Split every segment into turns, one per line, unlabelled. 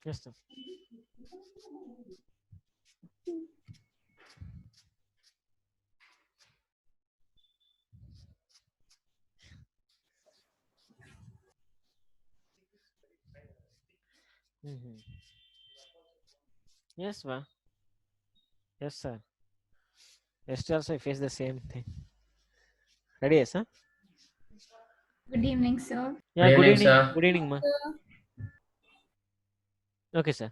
Yes, sir. Yes, ma. Yes, sir. Yesterday also I faced the same thing. Ready, yes, huh?
Good evening, sir.
Yeah,
Good
good
evening,
evening.
sir.
Good evening, ma. Okay, sir.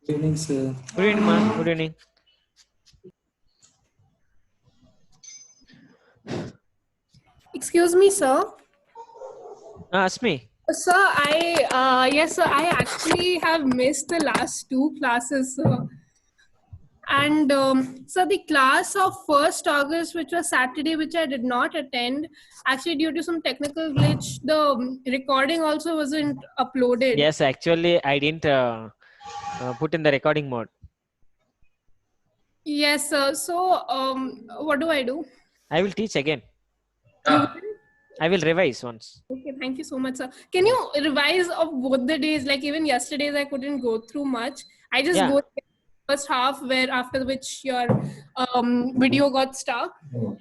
Good evening, sir.
Good evening, ma. Good evening.
Excuse me, sir.
Ask me.
Sir, yes, sir. I actually have missed the last two classes, sir. And so the class of 1st August, which was Saturday, which I did not attend, actually due to some technical glitch, the recording also wasn't uploaded.
Yes, actually, I didn't put in the recording mode.
Yes, sir. So what do I do?
I will teach again.
You
Ah,
will?
I will revise once.
Okay, thank you so much, sir. Can you revise of both the days? Like even yesterday's, I couldn't go through much. I just
Yeah,
go through the first half, where after which your video got stuck.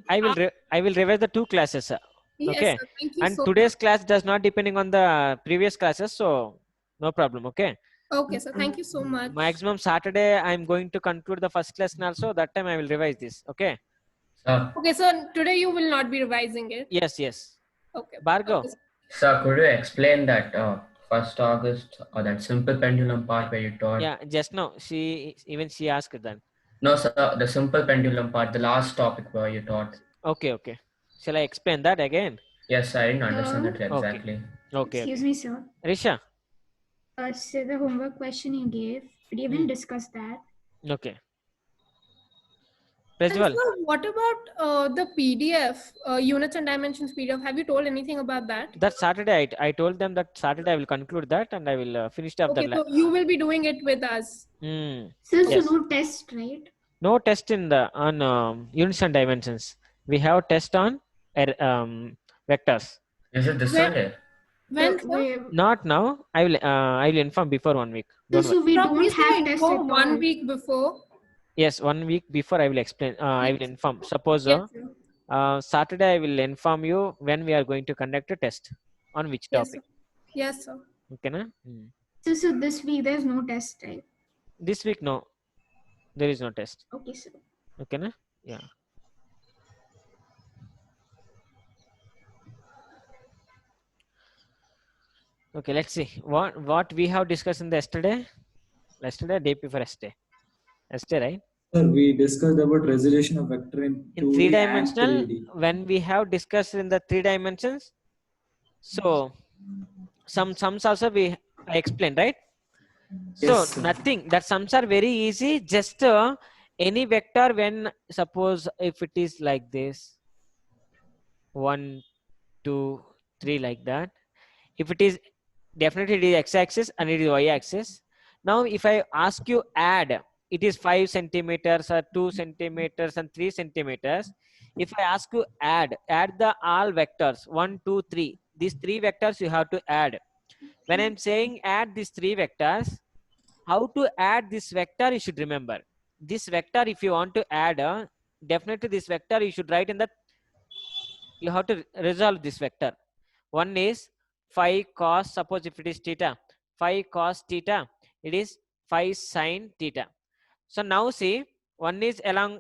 I will revise the two classes.
Yes,
Okay.
sir. Thank you
And
so
today's class does not depending on the previous classes, so no problem. Okay.
much. Okay, sir. Thank you so much.
Maximum Saturday, I'm going to conclude the first lesson also. That time I will revise this. Okay.
sir.
Okay, so today you will not be revising it.
Yes, yes.
Okay.
Bhargav.
Okay, sir.
Sir, could you explain that 1st August or that simple pendulum part where you taught?
Yeah, just now she asked that.
No, sir, the simple pendulum part, the last topic where you taught.
Okay, okay. Shall I explain that again?
Yes, I didn't understand that
Okay.
exactly.
Okay,
Excuse
okay.
me, sir.
Risha.
So the homework question you gave, we didn't discuss that.
Okay.
And
Prajwal.
sir, what about the PDF, units and dimensions PDF? Have you told anything about that?
That Saturday, I told them that Saturday I will conclude that and I will finish up
Okay,
the.
so you will be doing it with us.
So
Yes.
no test, right?
No test in the on units and dimensions. We have test on vectors.
Is it this
When,
Sunday?
when
So,
sir?
Not now. I will inform before 1 week. Don't worry.
so we don't
Please can
have
you
test
info
at
1
all.
week before?
Yes, 1 week before I will explain. I will
Yes.
inform. Suppose
Yes, sir.
Saturday I will inform you when we are going to conduct a test on which
Yes, sir.
topic.
Yes, sir.
Okay, na?
So this week there's no test, right?
This week no, there is no test.
Okay, sir.
Okay, na? Yeah. Okay, let's see what we have discussed in the yesterday, day before yesterday, right?
Sir, we discussed about resolution of vector in
In
2D and
three-dimensional,
3D.
when we have discussed in the 3 dimensions, so some sums also I explained, right? So
Yes, sir.
nothing, that sums are very easy. Just any vector, when suppose if it is like this, 1 2 3 like that, if it is definitely it is x-axis and it is y-axis. Now if I ask you add, it is 5 centimeters or 2 centimeters and 3 centimeters. If I ask you add the all vectors 1 2 3, these 3 vectors you have to add. When I'm saying add these 3 vectors, how to add this vector you should remember. This vector, if you want to add, definitely this vector you should write in the, you have to resolve this vector. One is 5 cos, suppose if it is theta, 5 cos theta, it is 5 sin theta. So now see, one is along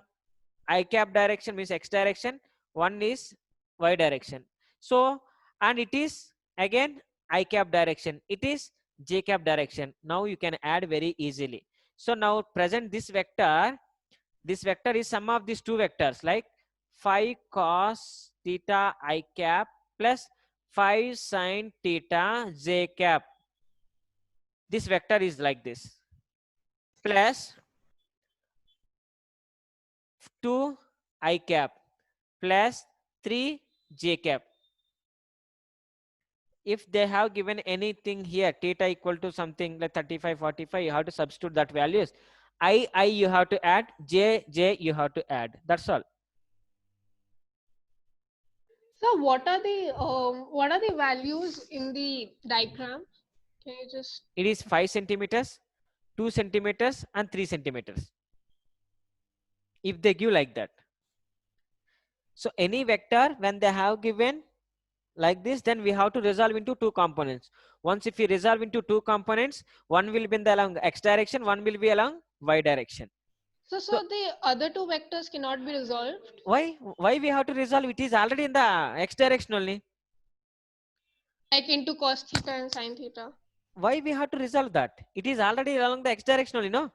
I cap direction, means x direction, one is y direction. So, and it is again I cap direction, it is j cap direction. Now you can add very easily. So now present this vector is sum of these two vectors, like 5 cos theta I cap plus 5 sin theta j cap. This vector is like this. plus 2 I cap plus 3 J cap. If they have given anything here, theta equal to something like 35, 45, you have to substitute that values. I you have to add, J you have to add. That's all.
So what are the values in the diagram? Can you just?
It is 5 centimeters, 2 centimeters, and 3 centimeters. If they give like that. So any vector, when they have given like this, then we have to resolve into two components. Once if we resolve into two components, one will be in the along x direction, one will be along y direction.
So the other two vectors cannot be resolved?
Why we have to resolve? It is already in the x direction only.
Like into cos theta and sin theta.
Why we have to resolve that? It is already along the x direction only, no?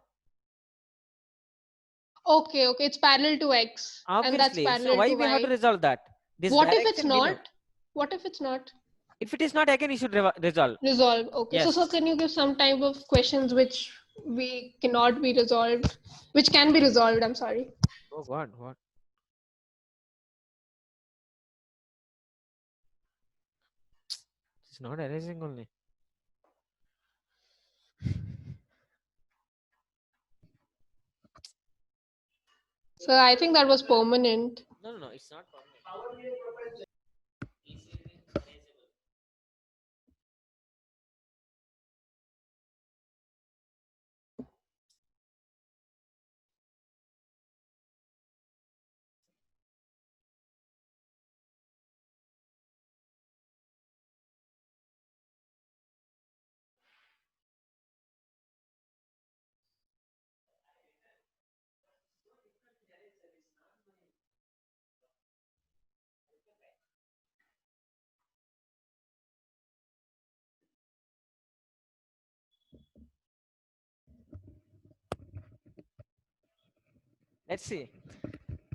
Okay, it's parallel to x. And that's
Obviously.
parallel
So why
to
we
y.
have to resolve that? This
What if it's
direction we know.
not? What if it's not?
If it is not, again you should resolve.
Resolve. Okay.
Yes.
So can you give some type of questions which we cannot be resolved, which can be resolved? I'm sorry.
Oh God, what? It's not erasing only.
So I think that was permanent.
No, it's not permanent. Let's see.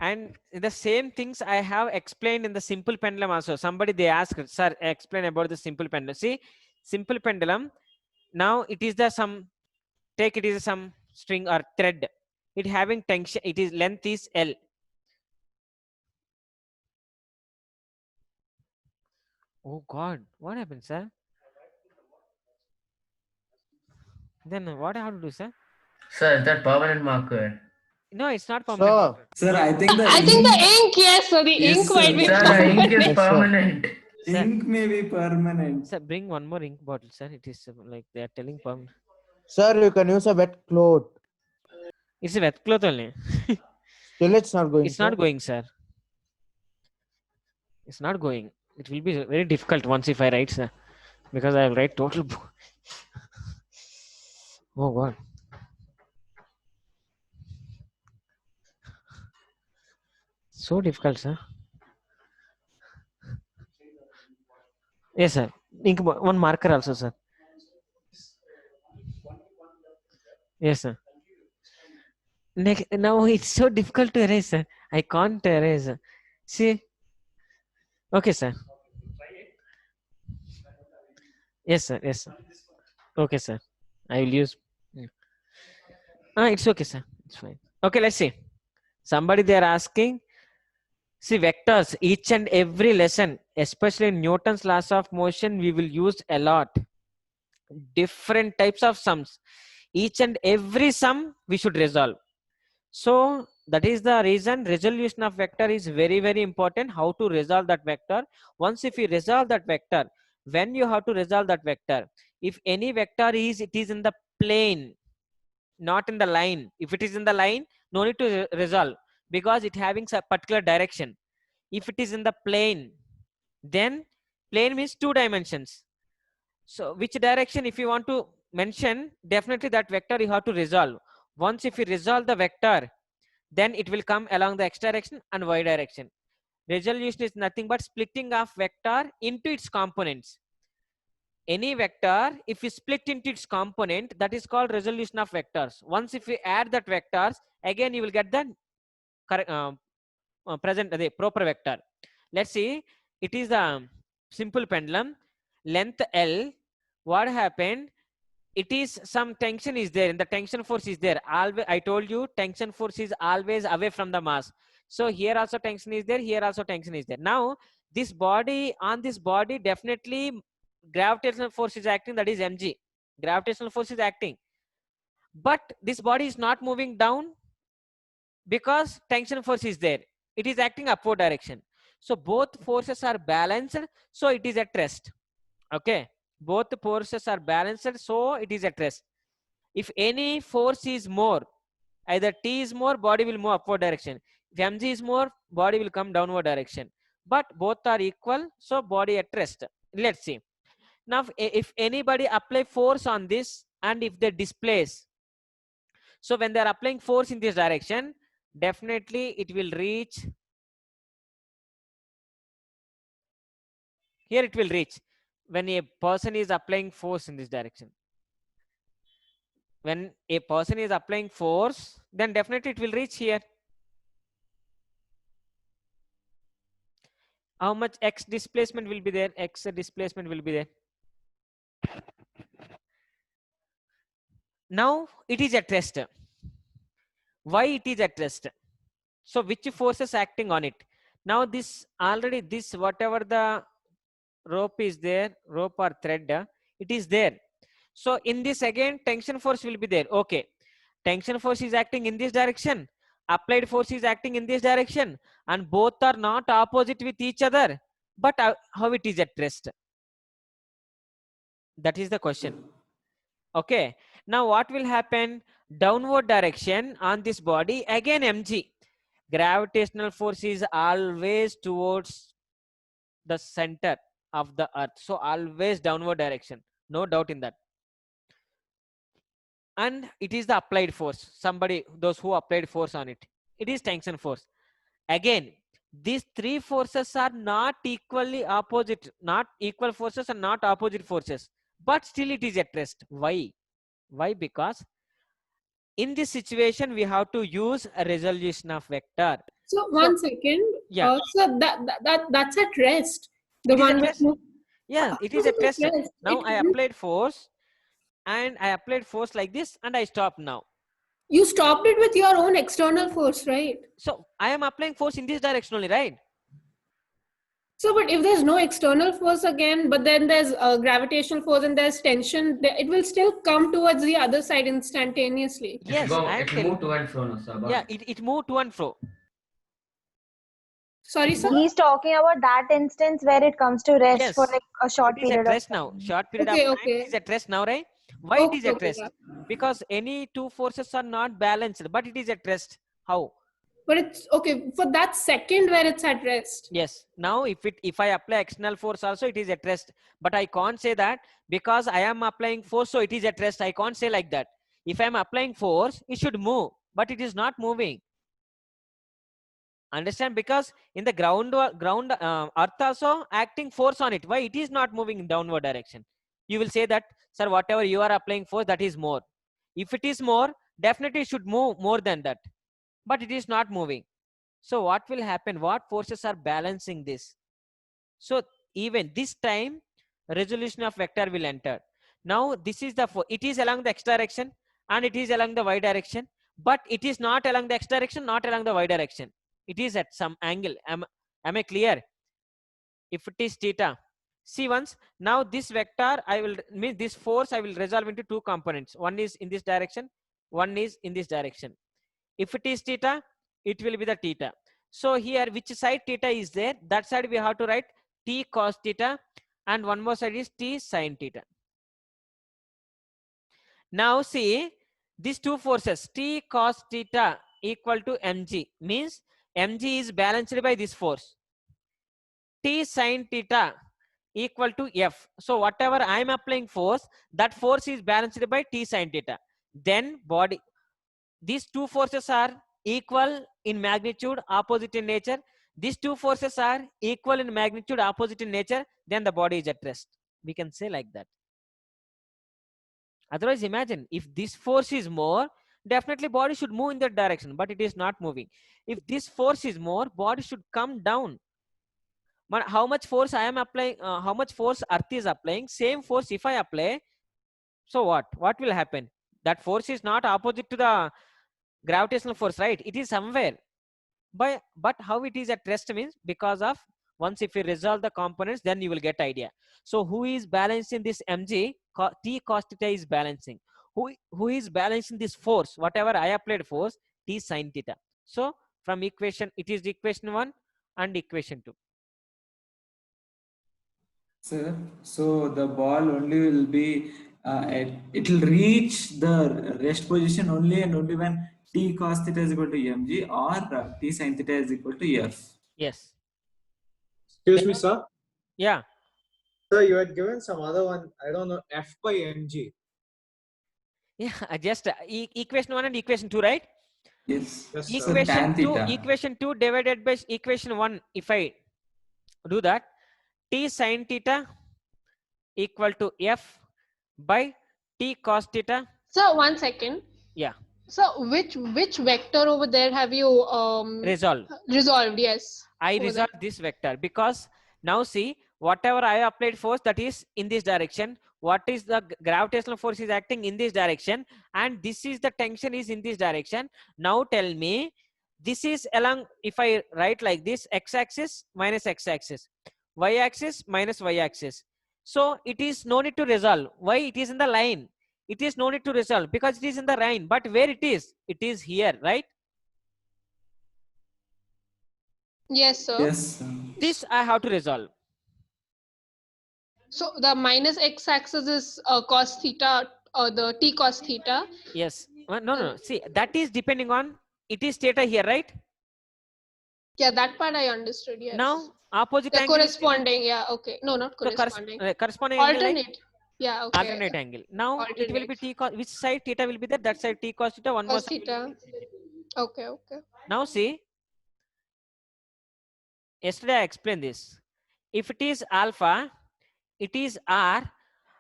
And the same things I have explained in the simple pendulum also. Somebody they asked, sir, explain about the simple pendulum. See, simple pendulum. Now it is the some, take it is some string or thread. It having tension. It is length is L. Oh God, what happened, sir? Then what I have to do, sir?
Sir, is that permanent marker?
No, it's not permanent.
Sir, I think the
I think the ink, yes, so the
Yes,
ink
sir.
might be
Sir, the ink is
Yes, sir.
permanent.
ink may be permanent.
Sir, bring one more ink bottle, sir. It is like they are telling permanent.
Sir, you can use a wet cloth.
It's a wet cloth only.
Still, it's not going.
It's not going, sir. It's not going. It will be very difficult once if I write, sir, because I will write total. Oh God. So difficult, sir. Yes, sir. One marker also, sir. Yes, sir. Now it's so difficult to erase, sir. I can't erase. See. Okay, sir. Yes, sir. Yes, sir. Okay, sir. I will use. It's okay, sir. It's fine. Okay, let's see. Somebody they are asking. See, vectors, each and every lesson, especially in Newton's laws of motion, we will use a lot. Different types of sums. Each and every sum we should resolve. So that is the reason resolution of vector is very, very important. How to resolve that vector. Once if you resolve that vector, when you have to resolve that vector, if any vector is, it is in the plane, not in the line. If it is in the line, no need to resolve because it having a particular direction. If it is in the plane, then plane means 2 dimensions. So which direction if you want to mention, definitely that vector you have to resolve. Once if you resolve the vector, then it will come along the x direction and y direction. Resolution is nothing but splitting of vector into its components. Any vector, if you split into its component, that is called resolution of vectors. Once if you add that vectors, again you will get the the proper vector. Let's see, it is a simple pendulum, length L. What happened? it is some tension is there, and the tension force is there. Always, I told you, tension force is always away from the mass. So here also tension is there, here also tension is there. Now this body, on this body, definitely gravitational force is acting, that is mg. Gravitational force is acting, but this body is not moving down because tension force is there. It is acting upward direction. So both forces are balanced, so it is at rest. Okay, both forces are balanced, so it is at rest. If any force is more, either T is more, body will move upward direction. If mg is more, body will come downward direction. But both are equal, so body at rest. Let's see. Now if anybody apply force on this and if they displace, so when they are applying force in this direction, definitely it will reach here, it will reach when a person is applying force in this direction. When a person is applying force, then definitely it will reach here. How much x displacement will be there? X displacement will be there. Now it is at rest. Why it is at rest? So which forces acting on it? Now this already, this whatever the rope is there, rope or thread, it is there. So in this again tension force will be there. Okay, tension force is acting in this direction, applied force is acting in this direction, and both are not opposite with each other. But how it is at rest? That is the question. Okay, now what will happen? Downward direction on this body, again mg. Gravitational force is always towards the center of the earth, so always downward direction, no doubt in that. And it is the applied force, somebody, those who applied force on it, it is tension force. Again, these three forces are not equally opposite, not equal forces and not opposite forces, but still it is at rest. Why? Because in this situation we have to use a resolution of vector.
So one second.
Yeah.
So that's at rest. The
It is
one
at
with
rest.
no.
Yeah, it is at rest. Now I applied force, and I applied force like this, and I stop now.
You stopped it with your own external force, right?
So I am applying force in this direction only, right?
So, but if there's no external force again, but then there's gravitational force and there's tension, it will still come towards the other side instantaneously.
Yes, I am
It
telling.
move to and fro, no, sir.
Yeah, it moved to and fro.
Sorry, sir?
He's talking about that instance where it comes to rest
Yes.
for like a short
It is
period
at
of
rest
time.
now. Short period
Okay,
of time,
okay.
it is at rest now, right? Why it is at rest? Because any two forces are not balanced, but it is at rest. How?
But it's okay for that second where it's at rest.
Yes. Now if I apply external force also, it is at rest. But I can't say that because I am applying force, so it is at rest. I can't say like that. If I am applying force, it should move, but it is not moving. Understand? Because in the ground earth also acting force on it. Why it is not moving in downward direction? You will say that, sir, whatever you are applying force, that is more. If it is more, definitely it should move more than that, but it is not moving. So what will happen? What forces are balancing this? So even this time resolution of vector will enter. Now this is the it is along the x direction and it is along the y direction, but it is not along the x direction, not along the y direction. It is at some angle. Am I clear? If it is theta, see once. Now this vector I will mean this force I will resolve into two components. One is in this direction, one is in this direction. If it is theta, it will be the theta. So here which side theta is there, that side we have to write t cos theta, and one more side is t sin theta. Now see these two forces, t cos theta equal to mg, means mg is balanced by this force. T sin theta equal to F. So whatever I am applying force, that force is balanced by T sin theta. Then body, these two forces are equal in magnitude, opposite in nature. These two forces are equal in magnitude, opposite in nature. Then the body is at rest. We can say like that. Otherwise, imagine if this force is more, definitely body should move in that direction, but it is not moving. If this force is more, body should come down. But how much force I am applying, how much force earth is applying, same force if I apply, So what will happen? That force is not opposite to the gravitational force, right? It is somewhere. But how it is at rest means because of once if you resolve the components, then you will get idea. So who is balancing this mg? T cos theta is balancing. Who is balancing this force? Whatever I applied force, T sin theta. So from equation, it is equation 1 and equation 2.
Sir, so the ball only will be, it will reach the rest position only and only when T cos theta is equal to mg or T sin theta is equal to f.
Yes.
Excuse me, sir.
Yeah.
Sir, you had given some other one. I don't know. F by mg.
Yeah. Just equation 1 and equation 2, right?
Yes.
Yes, sir.
So tan
Equation
theta.
2 divided by equation 1. If I do that, T sin theta equal to f by T cos theta.
So 1 second.
Yeah.
So which vector over there have you
Resolve.
resolved? Yes.
I
over
resolve this vector because now see, whatever I applied force, that is in this direction. What is the gravitational force is acting in this direction, and this is the tension is in this direction. Now tell me, this is along, if I write like this, x-axis minus x-axis, y-axis minus y-axis. So it is no need to resolve. Why? It is in the line. It is no need to resolve because it is in the line. But where it is? It is here, right?
Yes, sir.
Yes.
This I have to resolve.
So the minus x-axis is cos theta, the T cos theta.
Yes. No. See, that is depending on, it is theta here, right?
Yeah, that part I understood. Yes.
Now, opposite
the
angle.
corresponding. Yeah. Okay. No, not
So
corresponding.
corresponding angle, like
Alternate. Yeah. Okay.
alternate angle. Now, it will be
Alternate.
T cos, which side theta will be there? That side T cos theta, one more
Cos
side.
theta. Okay. Okay.
Now, see, yesterday I explained this. If it is alpha, it is R.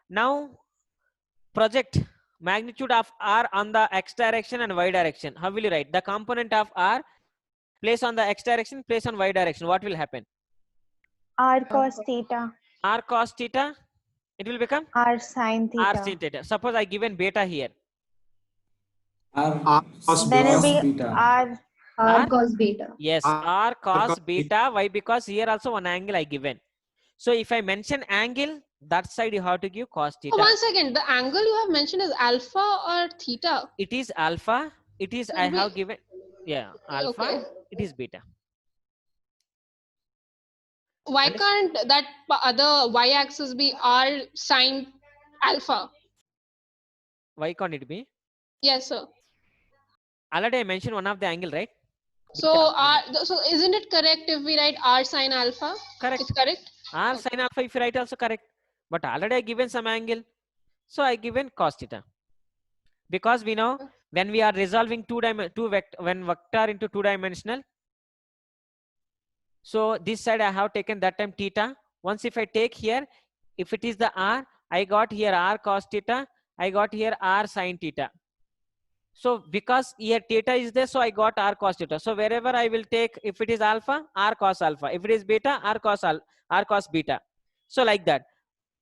Now, project magnitude of R on the x direction and y direction. How will you write? The component of R, place on the x direction, place on y direction. What will happen?
R cos theta.
R cos theta, it will become
R sin theta.
R sin theta. Suppose I given beta here.
R cos
Then it will be
beta.
R
cos beta.
Yes, R cos beta. Why? Because here also one angle I given. So if I mention angle, that side you have to give cos theta.
Oh, 1 second. The angle you have mentioned is alpha or theta?
It is alpha. It is, I have given, yeah, alpha.
Okay.
It is beta.
Why can't that other y-axis be R sin alpha?
Why can't it be?
Yes, sir.
Already I mentioned one of the angle, right?
So so isn't it correct if we write R sin alpha?
Correct.
It's correct.
R sin alpha if you write also correct. But already I given some angle. So I given cos theta. Because we know when we are resolving when vector into two-dimensional. So this side I have taken that time theta. Once if I take here, if it is the R, I got here R cos theta. I got here R sin theta. So because here theta is there, so I got R cos theta. So wherever I will take, if it is alpha, R cos alpha. If it is beta, R cos beta. So like that.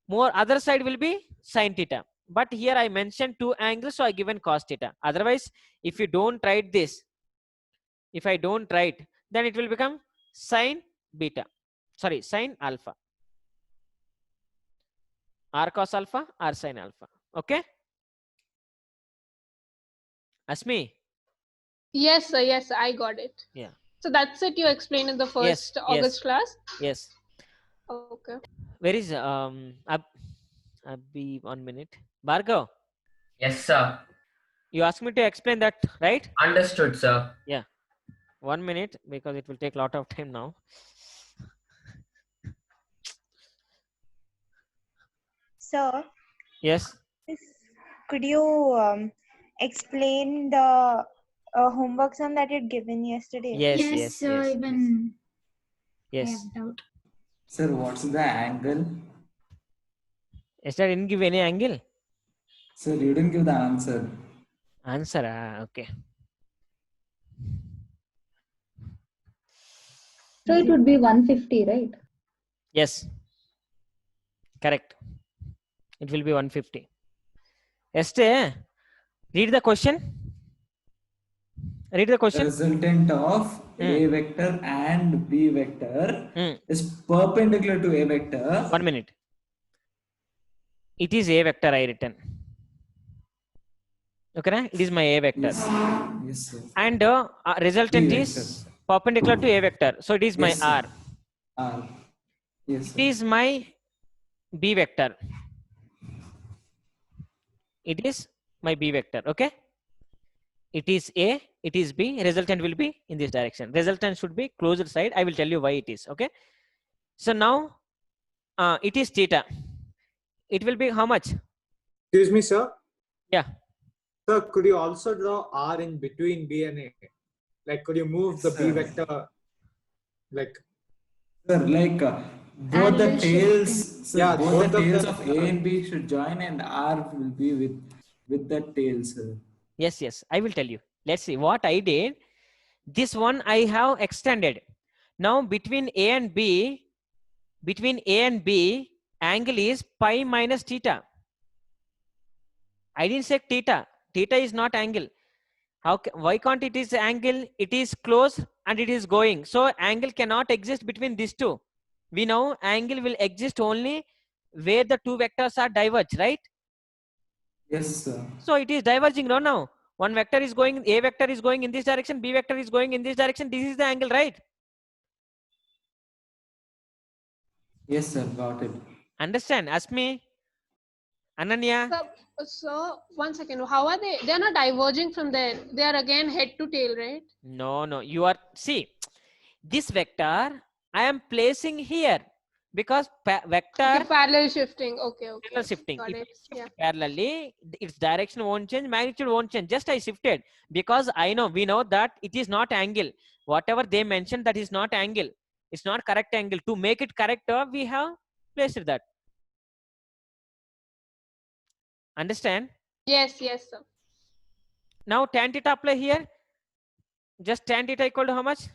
More other side will be sin theta. But here I mentioned two angles, so I given cos theta. Otherwise, if you don't write this, if I don't write, then it will become sin beta. Sorry, sin alpha. R cos alpha, R sin alpha. Okay? Asmi?
Yes, sir. Yes, sir, I got it.
Yeah.
So that's it you explained in the first August class?
Yes.
Okay.
Where is Abhi? 1 minute. Bhargav,
Yes, sir.
you asked me to explain that, right?
Understood, sir.
1 minute, because it will take a lot of time now.
Sir,
Yes.
could you explain the homework sum that you'd given yesterday?
Yes.
sir, even I
Yes.
have doubt.
Sir, what's the angle?
Yesterday I didn't give any angle.
Sir, you didn't give the answer.
Answer. Okay.
So it would be 150, right?
Yes. Correct. It will be 150. Yesterday, read the question. Read the question.
Resultant of A vector and B vector is perpendicular to A vector.
1 minute. It is A vector I written. Okay, na? It is my A vector.
Yes, yes sir.
And resultant
B
is perpendicular to A vector. So it is my
Yes, sir.
R.
R. Yes,
It
sir.
is my B vector. It is my B vector. Okay. It is A, it is B. Resultant will be in this direction. Resultant should be closed side. I will tell you why it is. Okay. So now it is theta. It will be how much?
Excuse me, sir.
Yeah.
Sir, could you also draw R in between B and A? Like, could you move the B
Sir.
vector? Like,
Sir, like both the
Parallel
tails,
shifting.
sir,
Yeah,
both
both
the
of
tails
them
of A and B should join, and R will be with the tails, sir.
Yes, yes. I will tell you. Let's see what I did. This one I have extended. Now between A and B, angle is pi minus theta. I didn't say theta. Theta is not angle. Why can't it is angle? It is close and it is going. So angle cannot exist between these two. We know angle will exist only where the two vectors are diverged, right?
Yes, sir.
So it is diverging now. One vector is going, A vector is going in this direction, B vector is going in this direction. This is the angle, right?
Yes, sir. Got it.
Understand? Ask me. Ananya.
So 1 second. How are they? They are not diverging from there. They are again head to tail, right?
No. You are, see, this vector I am placing here because vector
Okay, parallel shifting. Okay.
parallel shifting.
Got
If
it.
I
Yeah.
shift parallelly, its direction won't change, magnitude won't change. Just I shifted because we know that it is not angle. Whatever they mentioned, that is not angle. It's not correct angle. To make it correct, we have placed that. Understand?
Yes, sir.
Now tan theta apply here. Just tan theta equal to how much?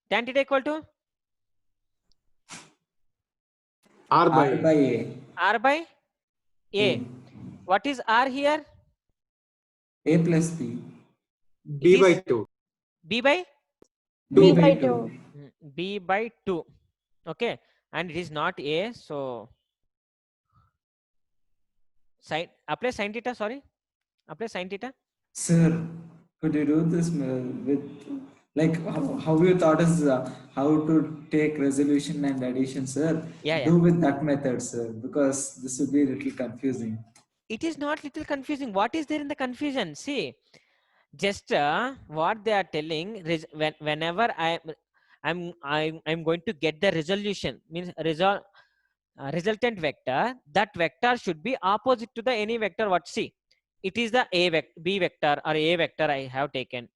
Tan theta equal to
R by
R by A.
R by A. What is R here?
A plus B.
B
It
by
is
2.
B by
B by 2.
B by 2. Okay. And it is not A. So apply sin theta. Sorry. Apply sin theta.
Sir, could you do this with like how you taught us how to take resolution and addition, sir?
Yeah.
Do with that method, sir, because this would be a little confusing.
It is not little confusing. What is there in the confusion? See, just what they are telling. Whenever I'm going to get the resolution, means resultant vector. That vector should be opposite to the any vector. What, see, it is the B vector or A vector I have taken.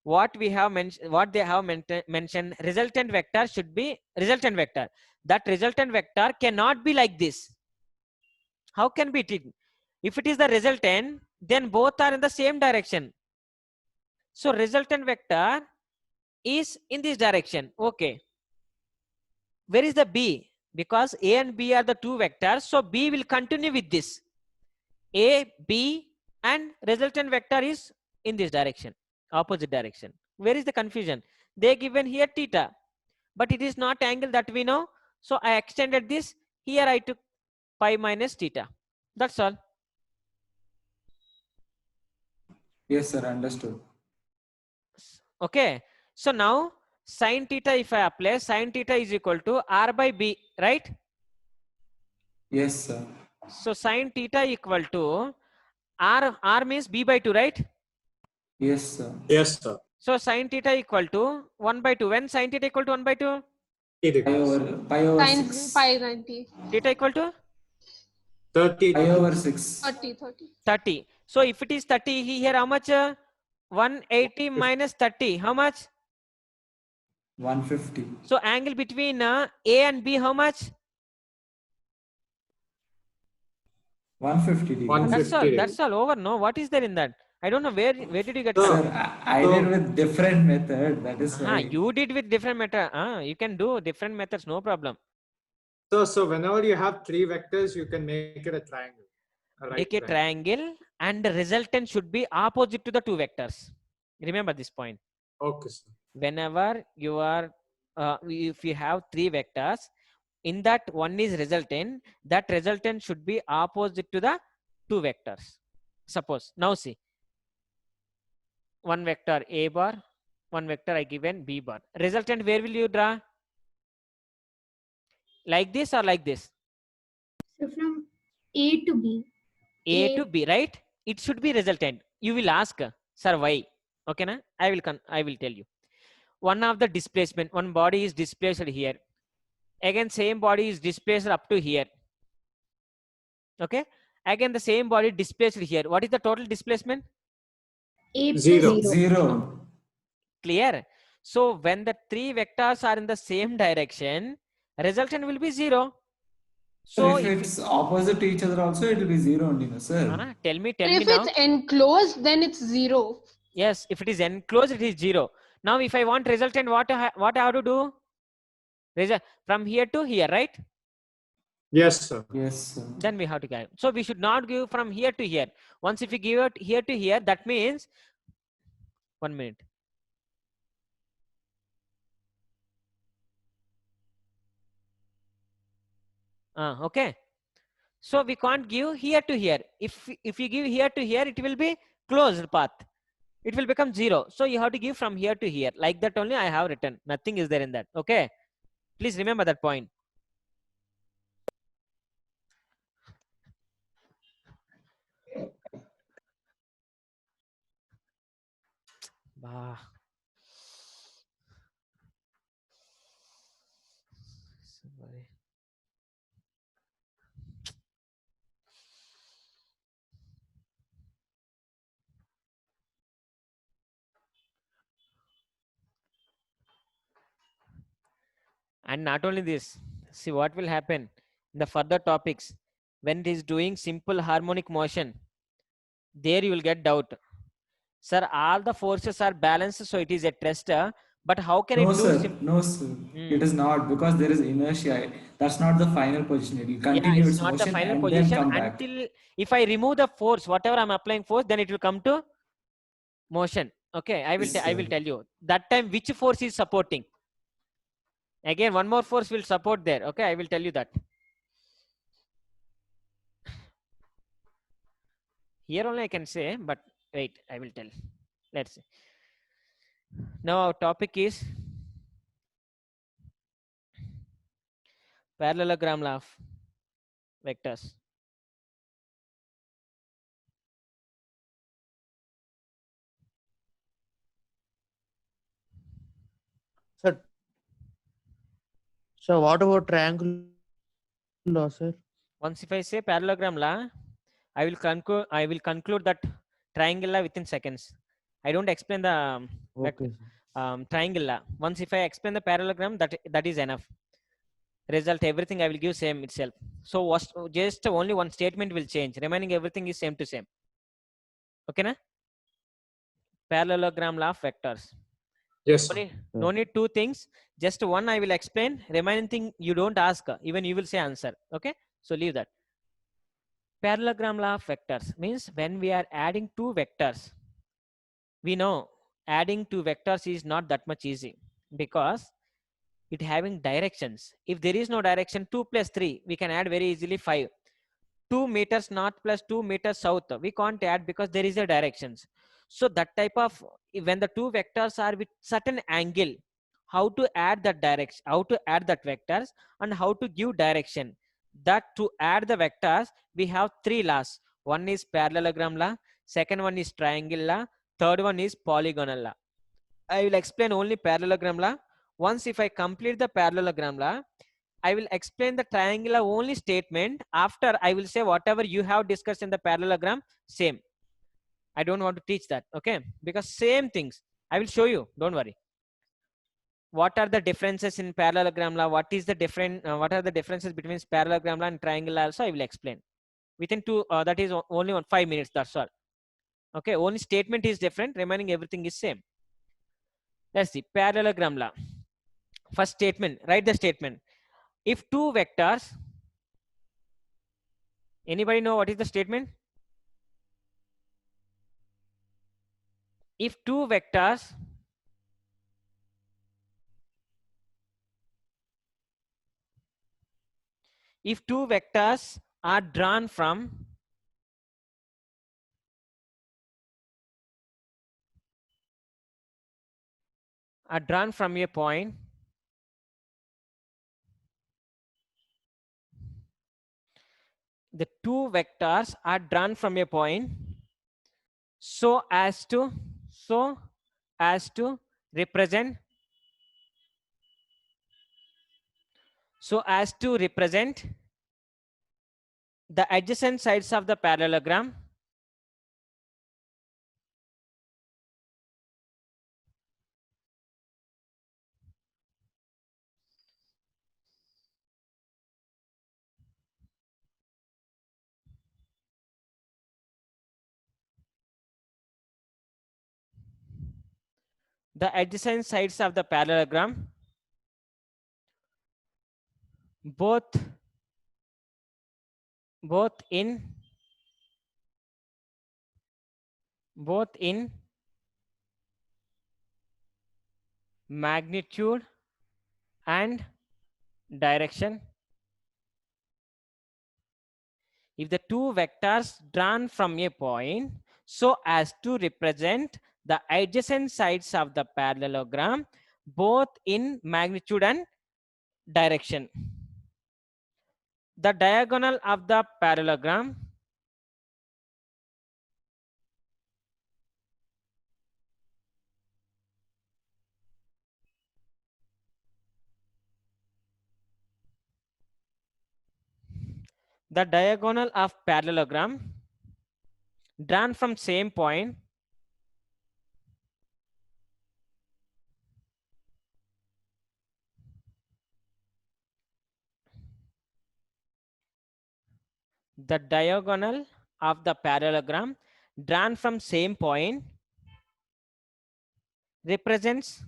What we have mentioned, what they have mentioned, resultant vector should be resultant vector. That resultant vector cannot be like this. How can be it? If it is the resultant, then both are in the same direction. So resultant vector is in this direction. Okay. Where is the B? Because A and B are the two vectors. So B will continue with this. A, B, and resultant vector is in this direction, opposite direction. Where is the confusion? They given here theta, but it is not angle that we know. So I extended this. Here I took pi minus theta. That's all.
Yes, sir. Understood.
Okay. So now sin theta, if I apply, sin theta is equal to R by B, right?
Yes, sir.
So sin theta equal to R means B by 2, right?
Yes, sir.
Yes, sir.
So sin theta equal to 1 by 2. When sin theta equal to 1 by 2?
Pi over
Sin
6.
pi 90.
Theta equal to
30.
Pi over 6.
30.
30. So if it is 30, here how much? 180 minus 30. How much?
150.
So angle between A and B, how much?
150 degree.
150.
That's all over. No, what is there in that? I don't know where did you get
Sir,
from?
Sir, I did with different method. That is why.
You did with different method. You can do different methods, no problem.
So whenever you have three vectors, you can make it a triangle.
Make a triangle, and the resultant should be opposite to the two vectors. Remember this point.
Okay, sir.
Whenever you are, if you have three vectors, in that one is resultant, that resultant should be opposite to the two vectors. Suppose, now see, one vector A bar, one vector I given B bar. Resultant, where will you draw? Like this or like this?
So from A to B.
A
A-
to B, right? It should be resultant. You will ask, sir, why? Okay, na? I will tell you. One of the displacement, one body is displaced here. Again, same body is displaced up to here. Okay. Again, the same body displaced here. What is the total displacement?
A plus
Zero.
0.
Clear? So when the three vectors are in the same direction, resultant will be 0. So
So if it's opposite to each other also, it will be 0 only, no, sir.
tell me
If
now.
it's enclosed, then it's 0.
Yes, if it is enclosed, it is 0. Now, if I want resultant, what I have to do? From here to here, right?
Yes, sir.
Yes, sir.
Then we have to give. So we should not give from here to here. Once if you give it here to here, that means 1 minute. Okay. So we can't give here to here. If you give here to here, it will be closed path. It will become 0. So you have to give from here to here. Like that only I have written. Nothing is there in that. Okay. Please remember that point. Bah. Sorry. And not only this, see what will happen in the further topics when it is doing simple harmonic motion. There you will get doubt. Sir, all the forces are balanced, so it is at rest. But how can
No,
it do?
sir. No, sir. It is not, because there is inertia. That's not the final position. It will continue
it's
its
not the
motion
final
and
position
then come back.
until if I remove the force, whatever I'm applying force, then it will come to motion. Okay, I will
Yes,
I will
sir.
tell you that time which force is supporting. Again, one more force will support there. Okay, I will tell you that. Here only I can say, but wait, I will tell. Let's see. Now our topic is parallelogram law of vectors.
Sir, so what about triangle law, sir?
Once if I say parallelogram law, I will conclude that triangle law within seconds. I don't explain the
Okay, sir.
triangle law. Once if I explain the parallelogram, that is enough. Result, everything I will give same itself. So just only one statement will change. Remaining everything is same to same. Okay, na? Parallelogram law of vectors.
Yes, sir.
No need two things. Just one I will explain. Remaining thing you don't ask. Even you will say answer. Okay. So leave that. Parallelogram law of vectors means when we are adding two vectors, we know adding two vectors is not that much easy because it having directions. If there is no direction, 2 plus 3, we can add very easily 5. 2 meters north plus 2 meters south, we can't add because there is a directions. So that type of, when the two vectors are with certain angle, how to add that direction, how to add that vectors, and how to give direction. That to add the vectors, we have three laws. One is parallelogram law, second one is triangle law, third one is polygonal law. I will explain only parallelogram law. Once if I complete the parallelogram law, I will explain the triangular only statement. After I will say whatever you have discussed in the parallelogram, same. I don't want to teach that, okay? Because same things. I will show you, don't worry. What are the differences in parallelogram law? What is the what are the differences between parallelogram law and triangle law? Also, I will explain. Within that is only 5 minutes, that's all. Okay, only statement is different, remaining everything is same. Let's see, parallelogram law. First statement, write the statement. If two vectors, anybody know what is the statement? If two vectors are drawn from a point, the two vectors are drawn from a point so as to represent the adjacent sides of the parallelogram both in magnitude and direction. If the two vectors drawn from a point so as to represent the adjacent sides of the parallelogram both in magnitude and direction. The diagonal of the parallelogram drawn from same point the diagonal of the parallelogram drawn from same point represents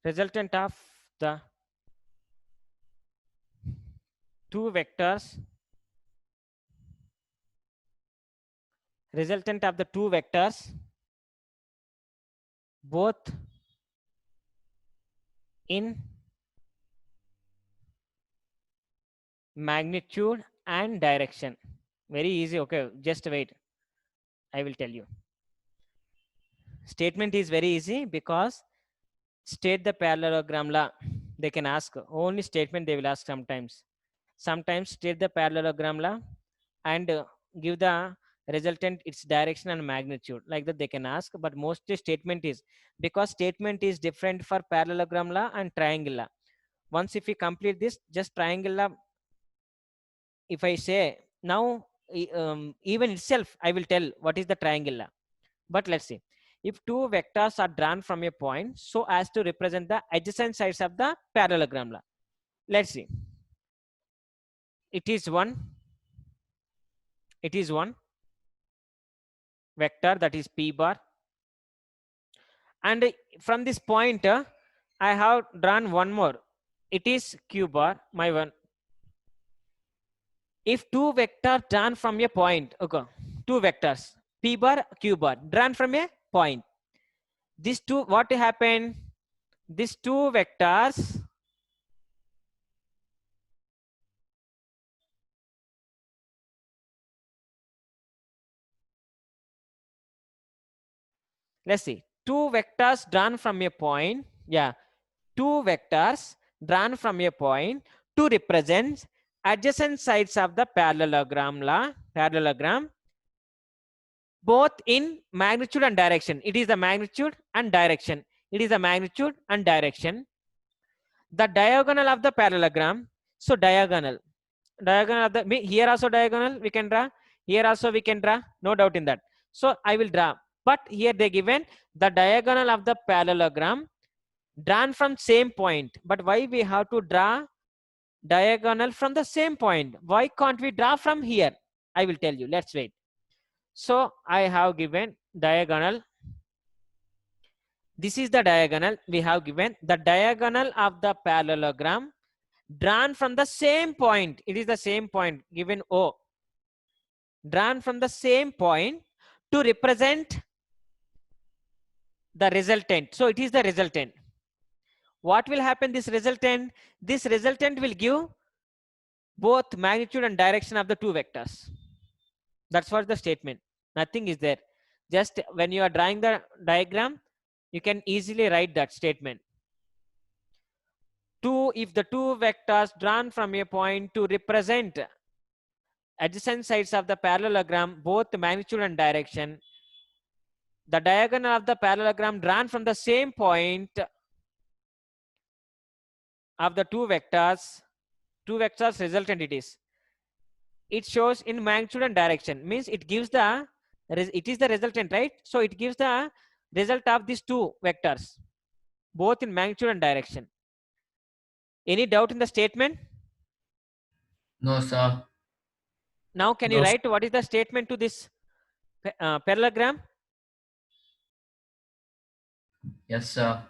resultant of the two vectors both in magnitude and direction. Very easy. Okay, just wait, I will tell you. Statement is very easy because state the parallelogram law. They can ask only statement, they will ask sometimes state the parallelogram law and give the resultant its direction and magnitude, like that they can ask. But mostly statement is, because statement is different for parallelogram law and triangle law. Once if we complete this, just triangle law, if I say now, even itself I will tell what is the triangle law. But let's see, if two vectors are drawn from a point so as to represent the adjacent sides of the parallelogram law, let's see, it is one vector, that is p bar, and from this point I have drawn one more, it is q bar, my one. If two vectors drawn from a point, okay, two vectors p bar q bar drawn from a point, these two, what happened, these two vectors let's see, two vectors drawn from a point, yeah, two vectors drawn from a point to represent adjacent sides of the parallelogram both in magnitude and direction. It is the magnitude and direction. The diagonal of the parallelogram, so diagonal of the, here also diagonal we can draw, here also we can draw, no doubt in that. So I will draw, but here they given the diagonal of the parallelogram drawn from same point. But why we have to draw diagonal from the same point. Why can't we draw from here? I will tell you. Let's wait. So I have given diagonal. This is the diagonal. We have given the diagonal of the parallelogram drawn from the same point. It is the same point given O. Drawn from the same point to represent the resultant. So it is the resultant. What will happen? This resultant will give both magnitude and direction of the two vectors. That's what the statement. Nothing is there. Just when you are drawing the diagram, you can easily write that statement. If the two vectors drawn from a point to represent adjacent sides of the parallelogram, both magnitude and direction, the diagonal of the parallelogram drawn from the same point of the two vectors resultant it shows in magnitude and direction, means it gives the, it is the resultant, right? So it gives the result of these two vectors, both in magnitude and direction. Any doubt in the statement?
No, sir.
Now can you
No,
write what is the statement to this parallelogram?
Yes, sir.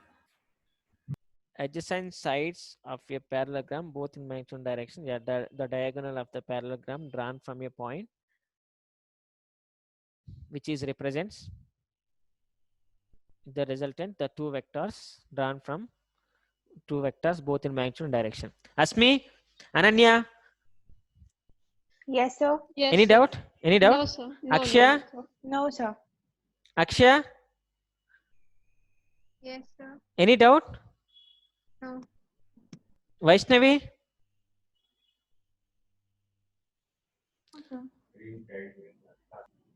Adjacent sides of a parallelogram, both in magnitude and direction. Yeah, the diagonal of the parallelogram drawn from a point which is represents the resultant, the two vectors drawn from two vectors both in magnitude and direction. Asmi, Ananya,
Yes, sir.
Yes.
any
sir.
doubt? Any doubt?
No, sir. No,
Akshaya?
no, sir.
No, sir.
Akshaya,
Yes, sir.
any doubt?
No.
Vaishnavi?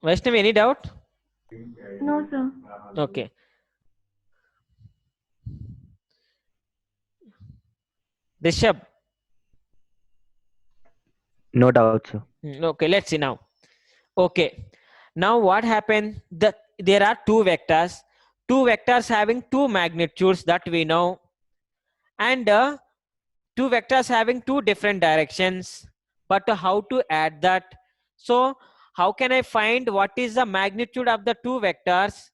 Vaishnavi, any doubt?
No, sir.
Okay. Rishabh?
No doubt, sir.
Okay, let's see now. Okay, now what happened? There are two vectors having two magnitudes that we know, and two vectors having two different directions. But how to add that? So how can I find what is the magnitude of the two vectors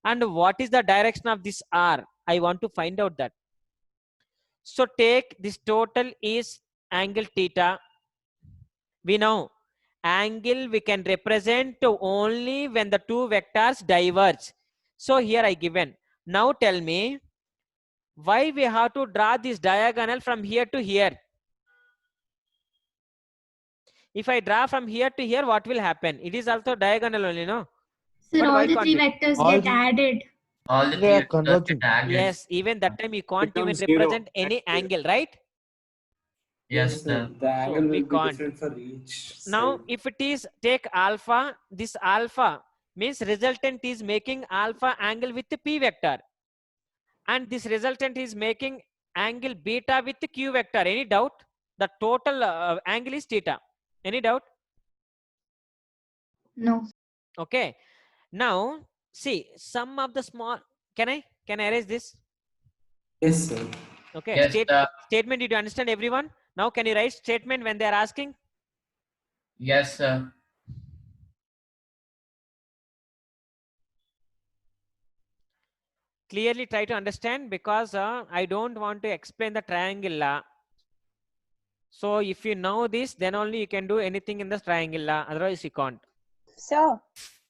and what is the direction of this R? I want to find out that. So take this total is angle theta. We know angle we can represent only when the two vectors diverge. So here I given. Now tell me why we have to draw this diagonal from here to here. If I draw from here to here, what will happen? It is also diagonal only, no?
Sir,
But
all
why
the
can't
three
we?
vectors
All
get
the-
added.
All the
They
three
are
vectors
converging.
get added.
Yes, even that time you can't even
Becomes zero.
represent any angle, right?
Yes, sir.
The angle
we
will be
can't.
different for each
Now,
side.
if it is take alpha, this alpha means resultant is making alpha angle with the p vector, and this resultant is making angle beta with the q vector. Any doubt? The total angle is theta. Any doubt?
No.
Okay. Now, see some of the small. Can I erase this?
Yes, sir.
Okay.
Yes, sir.
Statement. Did you understand, everyone? Now, can you write statement when they are asking?
Yes, sir.
Clearly try to understand, because I don't want to explain the triangle law. So if you know this, then only you can do anything in the triangle law. Otherwise, you can't.
Sir,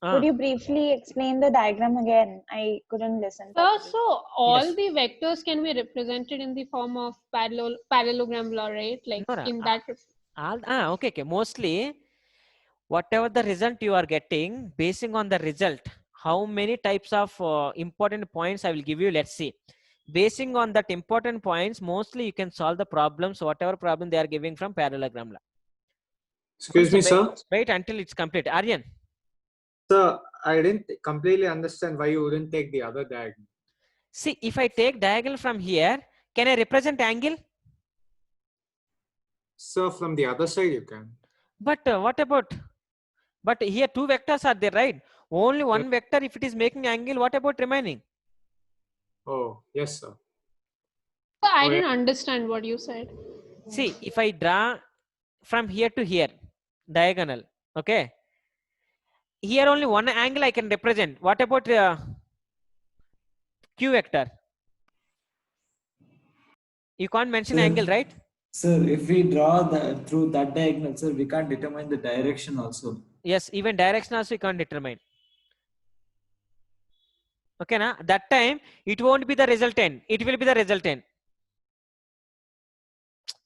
Ah.
could you briefly explain the diagram again? I couldn't listen.
Sir,
properly.
so all
Yes.
the vectors can be represented in the form of parallelogram law, right? Like
No, no,
in that.
okay. Mostly, whatever the result you are getting, basing on the result, how many types of important points I will give you. Let's see. Basing on that important points, mostly you can solve the problems, whatever problem they are giving from parallelogram law.
Excuse me, sir.
Wait until it's complete. Aryan.
Sir, I didn't completely understand why you wouldn't take the other diagonal.
See, if I take diagonal from here, can I represent angle?
Sir, from the other side you can.
But what about? But here two vectors are there, right? Only one vector, if it is making angle, what about remaining?
Oh, yes, sir.
I
Oh,
didn't understand what you said.
See, if I draw from here to here, diagonal, okay? Here only one angle I can represent. What about Q vector? You can't mention
Sir,
angle, right?
sir, if we draw through that diagonal, sir, we can't determine the direction also.
Yes, even direction also you can't determine. Okay, na? That time it won't be the resultant. It will be the resultant.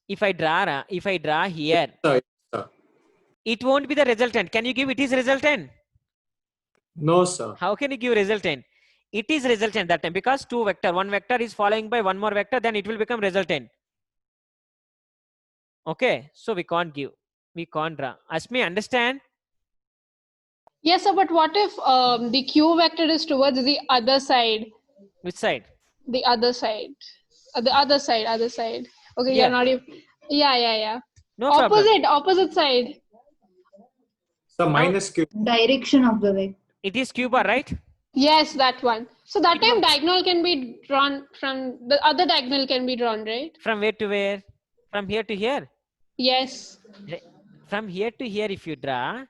If I draw here,
Sir, sir.
it won't be the resultant. Can you give it is resultant?
No, sir.
How can you give resultant? It is resultant that time because two vector, one vector is following by one more vector, then it will become resultant. Okay, so we can't give, we can't draw. Asmi, understand?
Yes, sir, but what if the Q vector is towards the other side?
Which side?
The other side. The other side, other side. Okay,
Yeah.
you're not even. Yeah.
No problem.
Opposite side.
So minus Q.
Direction of the vector.
It is Q bar, right?
Yes, that one. So that
It
time
was-
diagonal can be drawn from the other diagonal can be drawn, right?
From where to where? From here to here.
Yes.
From here to here, if you draw,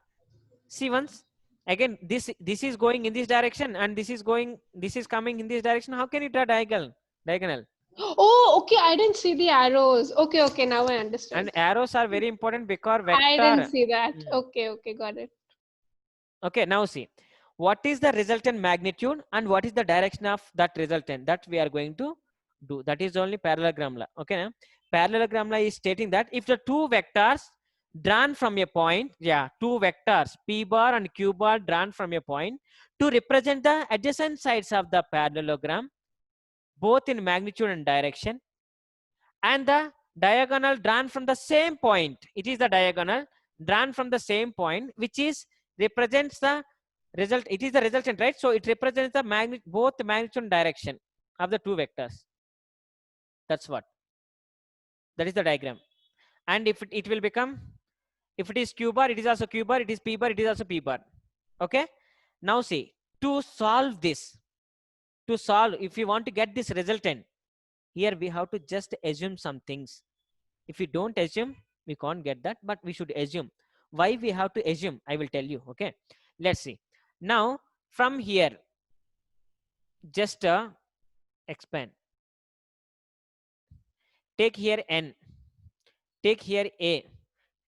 see once again, this is going in this direction, and this is coming in this direction. How can you draw diagonal?
Oh, okay. I didn't see the arrows. Okay. Now I understand.
And arrows are very important because
I didn't
vector.
see that.
Mm.
Okay, got it.
Okay, now see, what is the resultant magnitude and what is the direction of that resultant that we are going to do. That is only parallelogram law. Okay, now parallelogram law is stating that if the two vectors drawn from a point, two vectors P bar and Q bar drawn from a point to represent the adjacent sides of the parallelogram, both in magnitude and direction, and the diagonal drawn from the same point. It is the diagonal drawn from the same point, which is represents the result. It is the resultant, right? So it represents the both the magnitude and direction of the two vectors. That's what. That is the diagram. And if it will become, if it is Q bar, it is also Q bar. It is P bar, it is also P bar. Okay. Now see, to solve this, if you want to get this resultant, here we have to just assume some things. If we don't assume, we can't get that, but we should assume. Why we have to assume, I will tell you. Okay, let's see. Now from here, just expand. Take here N, take here A,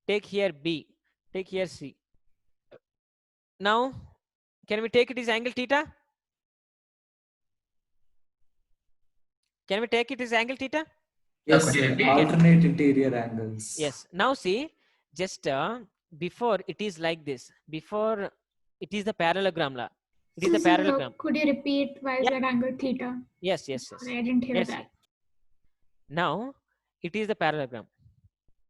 take here B, take here C. Now can we take it as angle theta? Can we take it as angle theta?
Yes,
could you
sir.
repeat?
Alternate interior angles.
Yes. Now see, just before it is like this. Before it is the parallelogram law. It is the
Sir,
parallelogram.
could you repeat why is
Yeah.
that angle theta?
Yes.
Sorry, I didn't hear
Let's
that.
see. Now it is the parallelogram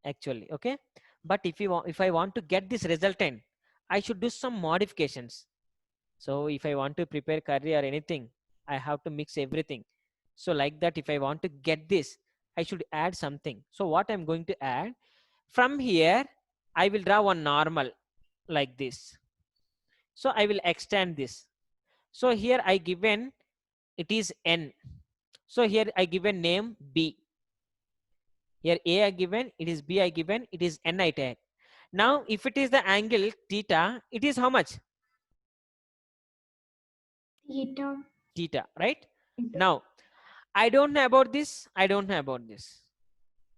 actually. Okay. But if I want to get this resultant, I should do some modifications. So if I want to prepare curry or anything, I have to mix everything. So like that, if I want to get this, I should add something. So what I'm going to add, from here, I will draw one normal like this. So I will extend this. So here I given, it is N. So here I given name B. Here A I given, it is B I given, it is N I tag. Now if it is the angle theta, it is how much? Theta, right? Now I don't know about this. I don't know about this.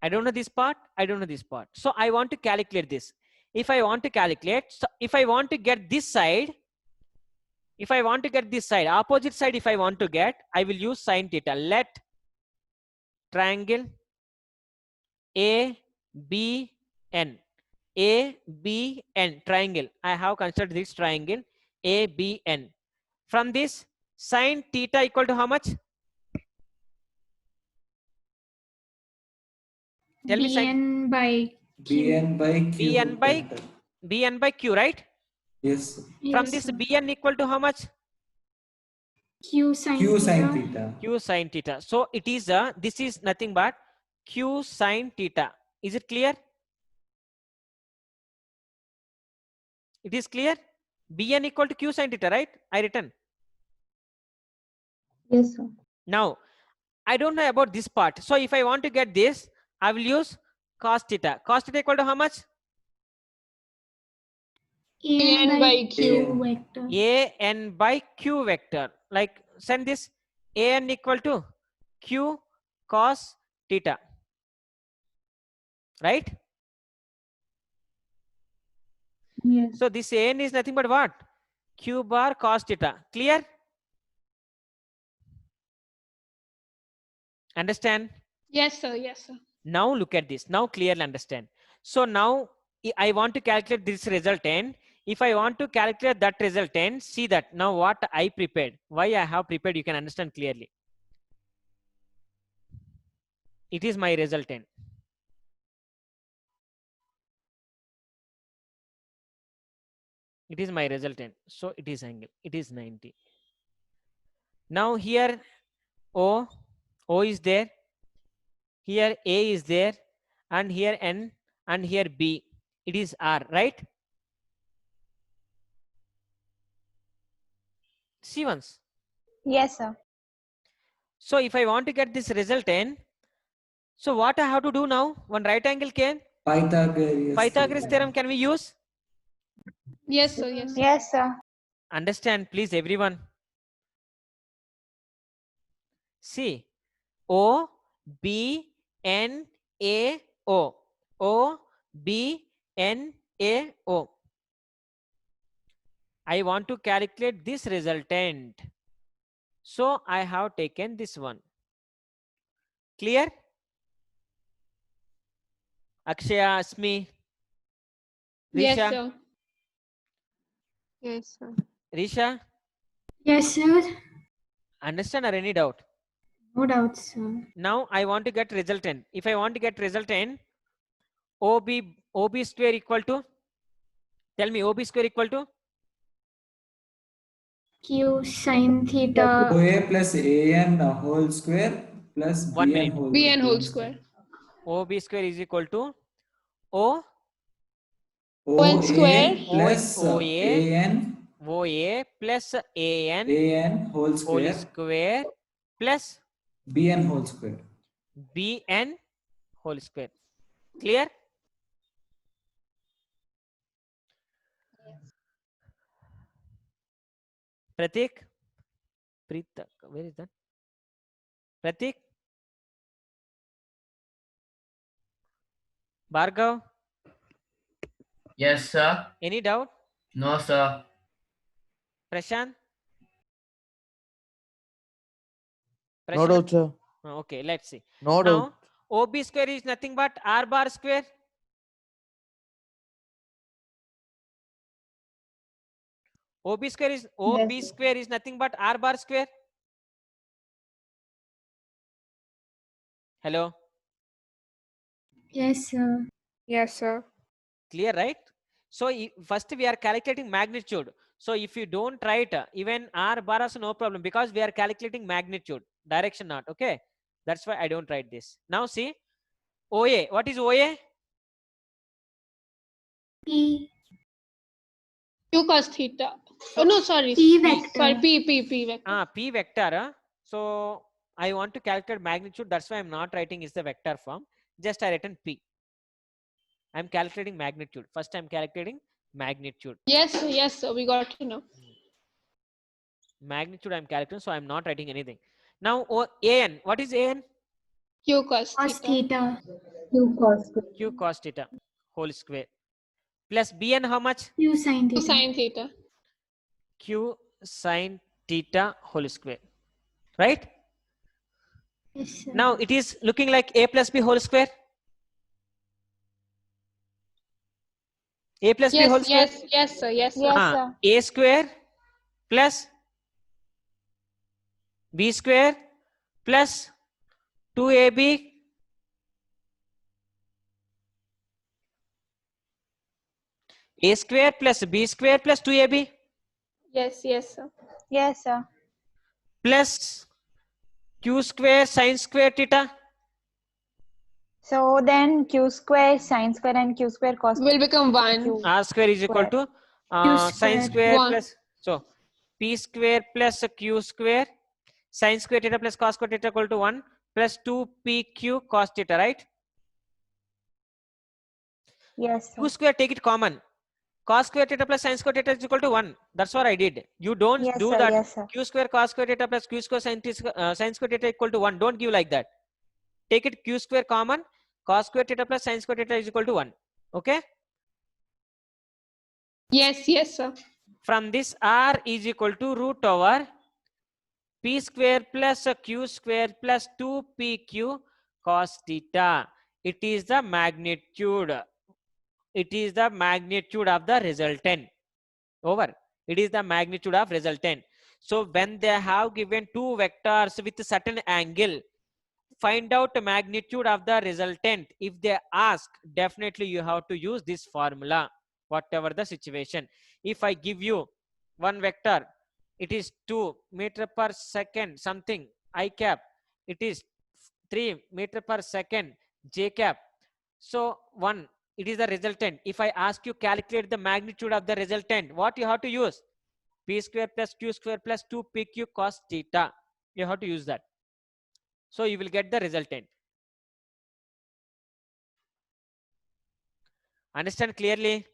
I don't know this part. I don't know this part. So I want to calculate this. If I want to calculate, so if I want to get this side, opposite side, if I want to get, I will use sine theta. Let triangle ABN, triangle. I have considered this triangle ABN. From this, sine theta equal to how much? Tell me,
BN by
BN by Q.
BN by Q, right?
Yes.
From
yes,
this,
sir.
BN equal to how much?
Q sine
Q sine
theta.
theta.
Q sine theta. So it is this is nothing but Q sine theta. Is it clear? It is clear? BN equal to Q sine theta, right? I written.
Yes, sir.
Now, I don't know about this part. So if I want to get this, I will use cos theta. Cos theta equal to how much?
an by q vector.
An by q vector. Like send this an equal to q cos theta. Right?
Yes.
So this an is nothing but what? Q bar cos theta. Clear? Understand?
Yes, sir. Yes, sir.
Now look at this. Now clearly understand. So now I want to calculate this resultant. If I want to calculate that resultant, see that now what I prepared. Why I have prepared, you can understand clearly. It is my resultant. It is my resultant. So it is angle. It is 90. Now here O is there. Here A is there. And here N and here B. It is R, right? See once.
Yes, sir.
So if I want to get this resultant, so what I have to do now? One right angle came. Pythagoras theorem can we use?
Yes, sir. Yes.
Yes, sir.
Understand, please, everyone. See, O, B, N, A, O. O, B, N, A, O. I want to calculate this resultant. So I have taken this one. Clear? Akshaya, Asmi,
Yes,
Risha,
sir. Yes, sir.
Risha,
Yes, sir.
understand or any doubt?
No doubt, sir.
Now I want to get resultant. If I want to get resultant, OB square equal to, tell me OB square equal to?
Q sine theta.
OA plus AN whole square plus
1
BN
minute.
whole,
BN whole square.
OB square is equal to O
ON square.
plus
OA
AN
OA plus
AN whole
square plus
BN whole square.
BN whole square. Clear? Pratik? Pritak, where is that? Pratik? Bhargav?
Yes, sir.
Any doubt?
No, sir.
Prashant?
No doubt, sir.
Okay, let's see.
No
Now,
doubt.
OB square is nothing but R bar square. OB square is nothing but R bar square. Hello?
Yes, sir.
Yes, sir.
Clear, right? So first we are calculating magnitude. So if you don't write even R bar also no problem, because we are calculating magnitude, direction not. Okay, that's why I don't write this. Now see, OA. What is OA?
P.
Q cos theta. Oh no, sorry.
P vector.
Sorry, P vector.
P vector. So I want to calculate magnitude. That's why I'm not writing is the vector form. Just I written P. I'm calculating magnitude. First I'm calculating magnitude.
Yes, sir. Yes, sir. We got to know.
Magnitude I'm calculating, so I'm not writing anything. Now AN. What is AN?
Q cos
Cos
theta.
theta.
Q cos theta whole square. Plus BN how much?
Q sine
Q
theta.
sin theta.
Q sine theta whole square. Right?
Yes, sir.
Now it is looking like A plus B whole square. A plus B whole
Yes,
square.
yes, sir. Yes, sir.
Yes, sir.
A square plus B square plus 2AB A square plus B square plus 2AB
Yes, sir.
Yes, sir.
plus Q square sine square theta.
So then Q square sine square and Q square cos
Will become 1.
Q.
R square is equal to sine
square.
square
One.
plus, so P square plus Q square sine square theta plus cos square theta equal to 1 plus 2PQ cos theta, right?
Yes,
Q
sir.
square, take it common. Cos square theta plus sin square theta is equal to 1. That's what I did. You don't
Yes,
do
sir.
that.
Yes, sir.
Q square cos square theta plus Q square sin square theta equal to 1. Don't give like that. Take it Q square common. Cos square theta plus sin square theta is equal to 1. Okay.
Yes, yes, sir.
From this, R is equal to root over P square plus Q square plus 2PQ cos theta. It is the magnitude. It is the magnitude of the resultant. Over. It is the magnitude of resultant. So when they have given two vectors with a certain angle, find out the magnitude of the resultant. If they ask, definitely you have to use this formula, whatever the situation. If I give you one vector, it is 2 meter per second something I cap, it is 3 meter per second j cap. So 1, it is the resultant. If I ask you calculate the magnitude of the resultant, what you have to use? P square plus Q square plus 2PQ cos theta. You have to use that. So you will get the resultant. Understand clearly?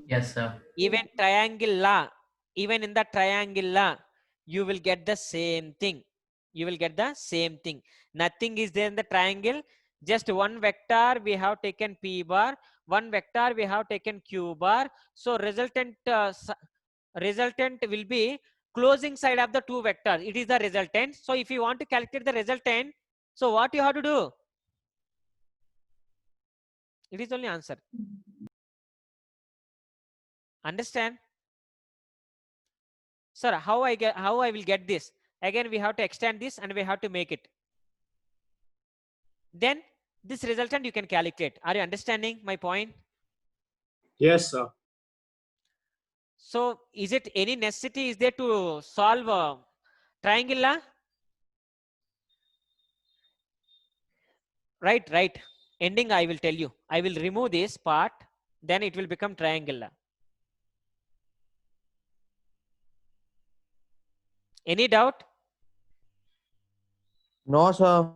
Yes, sir.
Even triangle law, even in the triangle law, you will get the same thing. You will get the same thing. Nothing is there in the triangle. Just one vector we have taken P bar, one vector we have taken Q bar. So resultant will be closing side of the two vectors. It is the resultant. So if you want to calculate the resultant, so what you have to do? It is only answer. Understand? Sir, how I will get this? Again, we have to extend this and we have to make it. Then this resultant you can calculate. Are you understanding my point?
Yes, sir.
So is it any necessity is there to solve triangle law? Right. Ending I will tell you. I will remove this part, then it will become triangle law. Any doubt?
No, sir.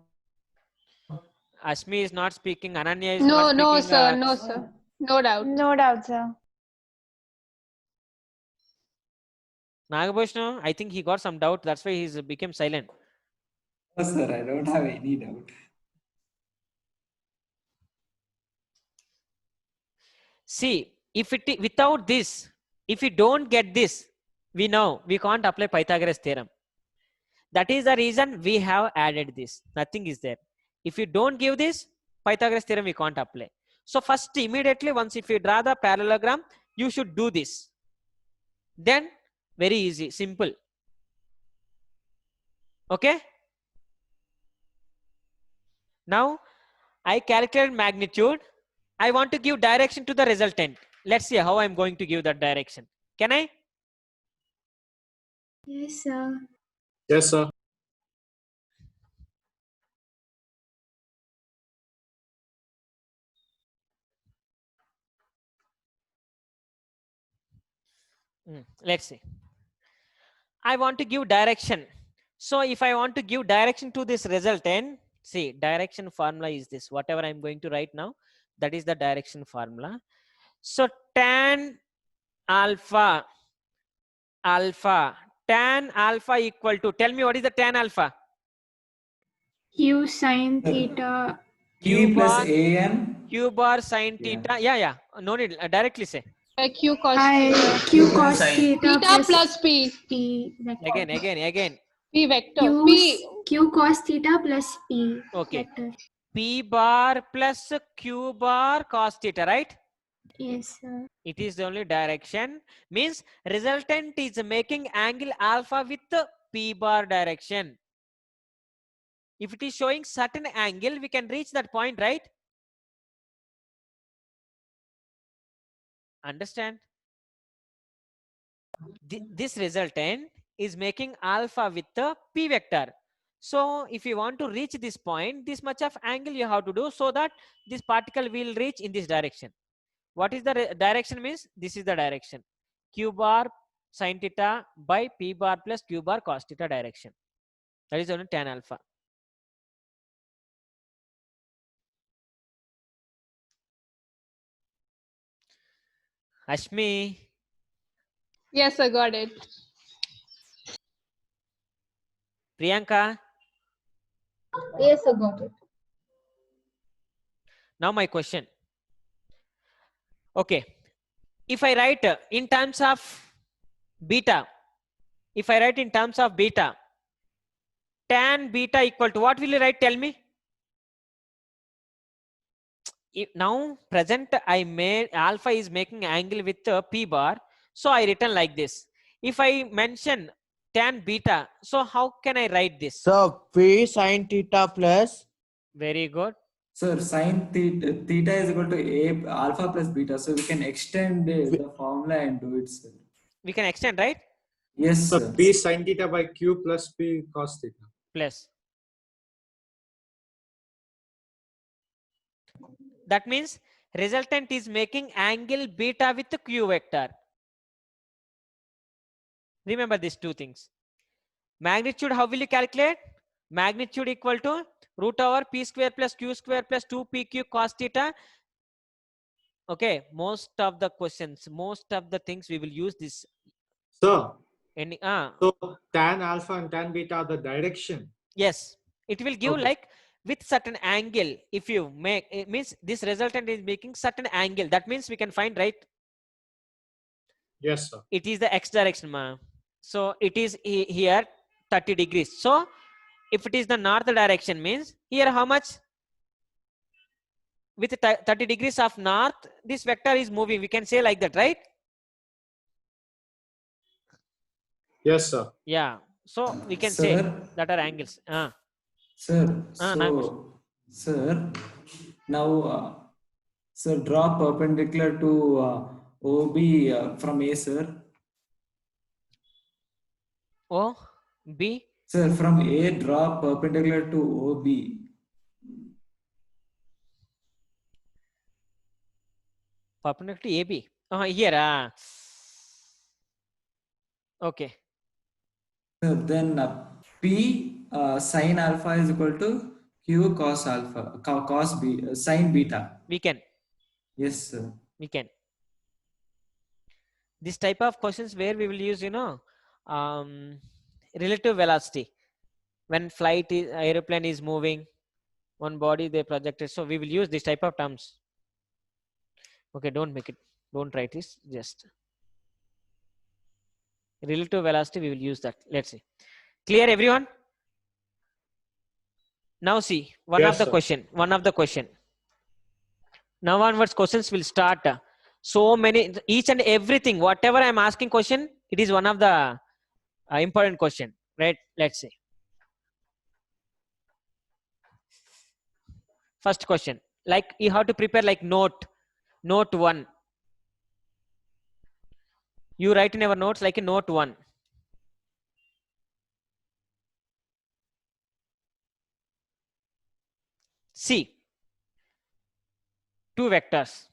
Ashmi is not speaking. Ananya is
No,
not
no,
speaking.
sir. No, sir. No doubt.
No doubt, sir.
Nagabhushan, I think he got some doubt. That's why he's became silent.
No, sir, I don't have any doubt.
See, if it without this, if we don't get this, we know we can't apply Pythagoras theorem. That is the reason we have added this. Nothing is there. If you don't give this, Pythagoras theorem we can't apply. So first, immediately once if you draw the parallelogram, you should do this. Then very easy, simple. Okay. Now I calculate magnitude. I want to give direction to the resultant. Let's see how I'm going to give that direction. Can I?
Yes, sir.
Yes, sir.
Let's see. I want to give direction. So if I want to give direction to this resultant, see, direction formula is this. Whatever I'm going to write now, that is the direction formula. So tan alpha equal to, tell me what is the tan alpha?
Q sine theta.
Q plus an.
Q bar sine
Yeah.
theta. Yeah. No need. Directly say.
Q cos
Q cos
Sine.
theta
theta plus P.
P vector.
Again.
P vector. P.
Q cos theta plus P
Okay.
vector.
P bar plus Q bar cos theta, right?
Yes, sir.
It is the only direction. Means resultant is making angle alpha with the P bar direction. If it is showing certain angle, we can reach that point, right? Understand? This resultant is making alpha with the P vector. So if you want to reach this point, this much of angle you have to do so that this particle will reach in this direction. What is the direction means? This is the direction. Q bar sin theta by P bar plus Q bar cos theta direction. That is only tan alpha. Ashmi,
Yes, I got it.
Priyanka.
Yes, I got it.
Now my question. Okay. If I write in terms of beta, if I write in terms of beta, tan beta equal to what will you write? Tell me. Now present I made alpha is making angle with p bar, so I written like this. If I mention tan beta, so how can I write this?
So P sin theta plus
Very good.
Sir, sin theta is equal to a alpha plus beta. So we can extend the formula and do it, sir.
We can extend, right?
Yes,
So
sir.
P sin theta by Q plus P cos theta.
Plus. That means resultant is making angle beta with the q vector. Remember these two things. Magnitude, how will you calculate? Magnitude equal to root over p square plus q square plus 2pq cos theta. Okay, most of the questions, most of the things we will use this.
So,
Any
so tan alpha and tan beta are the direction.
yes, it will give
Okay.
like with certain angle. If you make it means this resultant is making certain angle. That means we can find, right?
Yes, sir.
It is the x direction, ma. So it is here 30 degrees. So if it is the north direction means here how much? With 30 degrees of north, this vector is moving. We can say like that, right?
Yes, sir.
Yeah. So we can say
Sir,
that are angles.
sir,
now
sir, now, sir, draw perpendicular to OB from A, sir.
O, B.
Sir, from A, draw perpendicular to OB.
Perpendicular to AB. Here. Okay.
Sir, then P sin alpha is equal to Q cos alpha, cos B, sin beta.
We can.
Yes, sir.
We can. This type of questions where we will use, relative velocity. When aeroplane is moving, one body they projected. So we will use this type of terms. Okay, don't write this, just relative velocity we will use that. Let's see. Clear everyone? Now see one
Yes,
of the question. Now onwards questions will start. So many, each and everything, whatever I'm asking question, it is one of the important question, right? Let's see. First question, like you have to prepare like note 1. You write in our notes like a note 1. See, two vectors.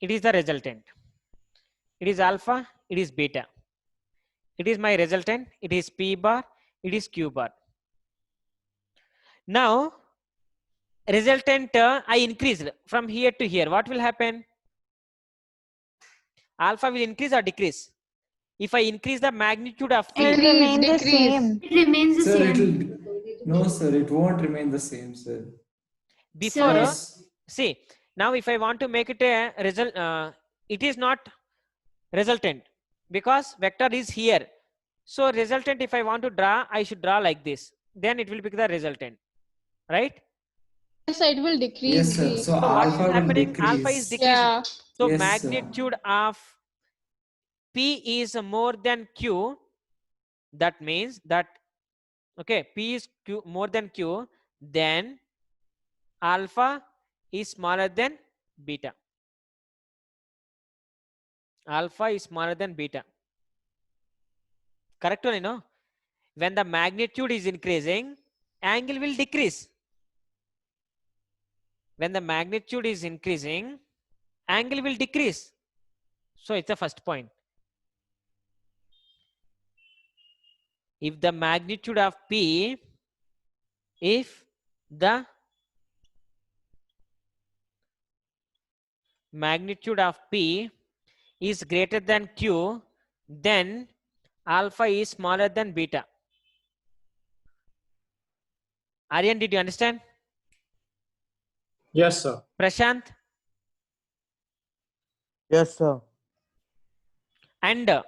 It is the resultant. It is alpha, it is beta. It is my resultant, it is P bar, it is Q bar. Now, resultant I increased from here to here. What will happen? Alpha will increase or decrease? If I increase the magnitude of P,
It will remain the
Decrease.
same.
It remains the
Sir,
same.
no, sir, it won't remain the same, sir.
before,
Yes.
see, now if I want to make it a result, it is not resultant because vector is here. So resultant, if I want to draw, I should draw like this. Then it will be the resultant, right?
Yes, it will decrease.
Yes, sir. So
So what is
alpha will
happening?
decrease.
Alpha is decreasing.
Yeah.
So
Yes, sir.
magnitude of P is more than Q. That means that, okay, P is Q more than Q, then alpha is smaller than beta. Alpha is smaller than beta. Correct or no? When the magnitude is increasing, angle will decrease. When the magnitude is increasing, angle will decrease. So it's the first point. If the magnitude of P, if the magnitude of P is greater than Q, then alpha is smaller than beta. Aryan, did you understand?
Yes, sir.
Prashant?
Yes, sir.
And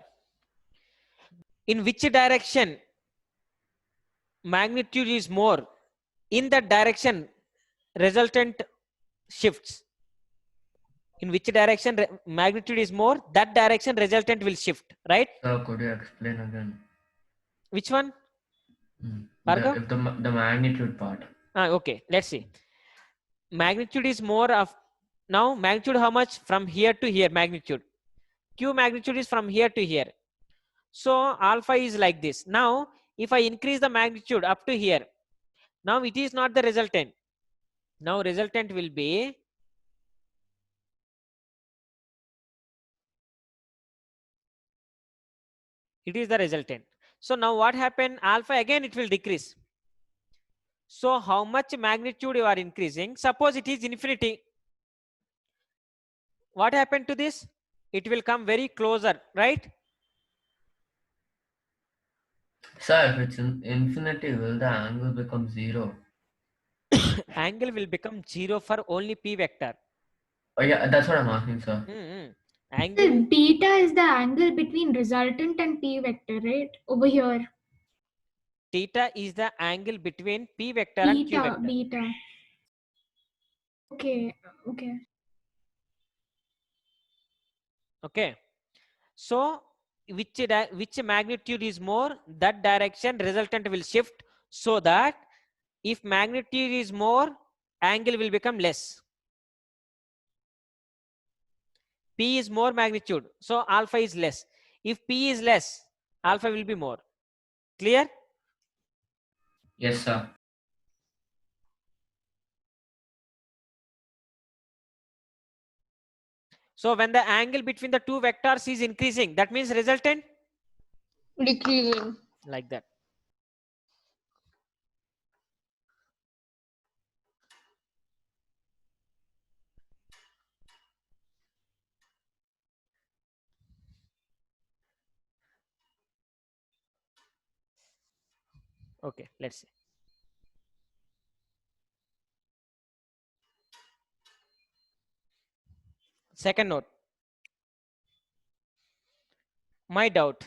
in which direction magnitude is more, in that direction resultant shifts. In which direction magnitude is more, that direction resultant will shift, right?
Sir, could you explain again?
Which one?
The, if the magnitude part.
Okay, let's see. Magnitude is more of, now magnitude how much? From here to here magnitude. Q magnitude is from here to here. So alpha is like this. Now if I increase the magnitude up to here, now it is not the resultant. Now resultant will be it is the resultant. So now what happened? Alpha again it will decrease. So how much magnitude you are increasing? Suppose it is infinity. What happened to this? It will come very closer, right?
Sir, if it's infinity, will the angle become 0?
Angle will become 0 for only P vector.
Oh yeah, that's what I'm asking, sir.
So
Angle
beta is the angle between resultant and P vector, right? Over here.
theta is the angle between P vector and Q vector.
Beta. Okay.
Okay. So which magnitude is more, that direction resultant will shift, so that if magnitude is more, angle will become less. P is more magnitude, so alpha is less. If P is less, alpha will be more. Clear?
Yes, sir.
So when the angle between the two vectors is increasing, that means resultant
Decreasing.
like that. Okay, let's see. Second note. My doubt.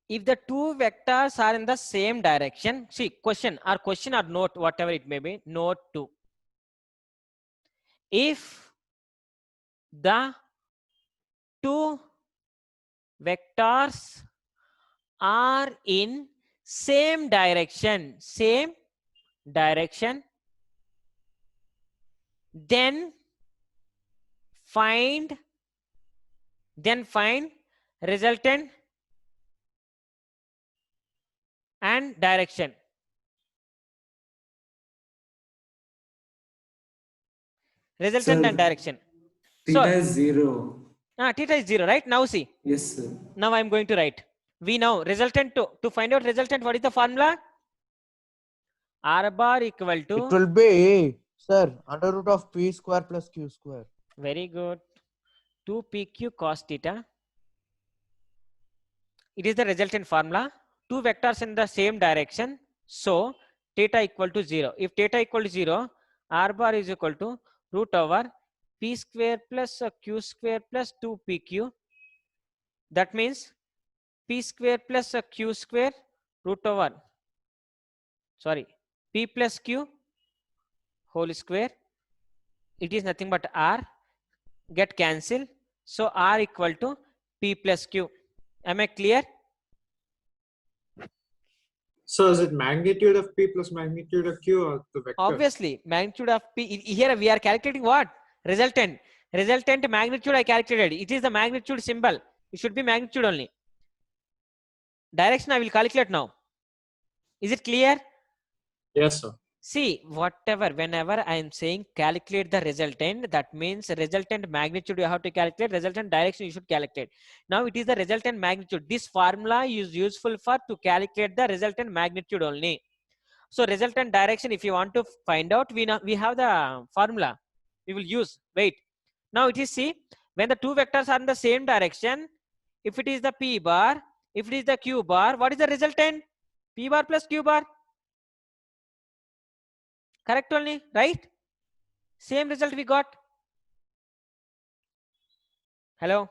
If the two vectors are in the same direction, see question or note, whatever it may be, note 2. If the two vectors are in same direction, then find resultant and direction. Resultant
Sir,
and direction.
Theta is 0.
Theta is 0, right? Now see.
Yes, sir.
Now I'm going to write. We know resultant to find out resultant. What is the formula? R bar equal to.
It will be, sir, under root of P square plus Q square.
Very good. 2PQ cos theta. It is the resultant formula. Two vectors in the same direction. So theta equal to 0. If theta equal to 0, R bar is equal to root over P square plus Q square plus 2PQ. That means P square plus Q square root over, sorry, P plus Q whole square. It is nothing but R. Get cancel. So R equal to P plus Q. Am I clear?
So is it magnitude of P plus magnitude of Q or the vector?
Obviously, magnitude of P. Here we are calculating what? Resultant. Resultant magnitude I calculated. It is the magnitude symbol. It should be magnitude only. Direction I will calculate now. Is it clear?
Yes, sir.
See, whenever I am saying calculate the resultant, that means resultant magnitude you have to calculate, resultant direction you should calculate. Now it is the resultant magnitude. This formula is useful for to calculate the resultant magnitude only. So resultant direction, if you want to find out, we have the formula. We will use. Wait. Now it is, see, when the two vectors are in the same direction, if it is the P bar, if it is the Q bar, what is the resultant? P bar plus Q bar. Correct only, right? Same result we got. Hello?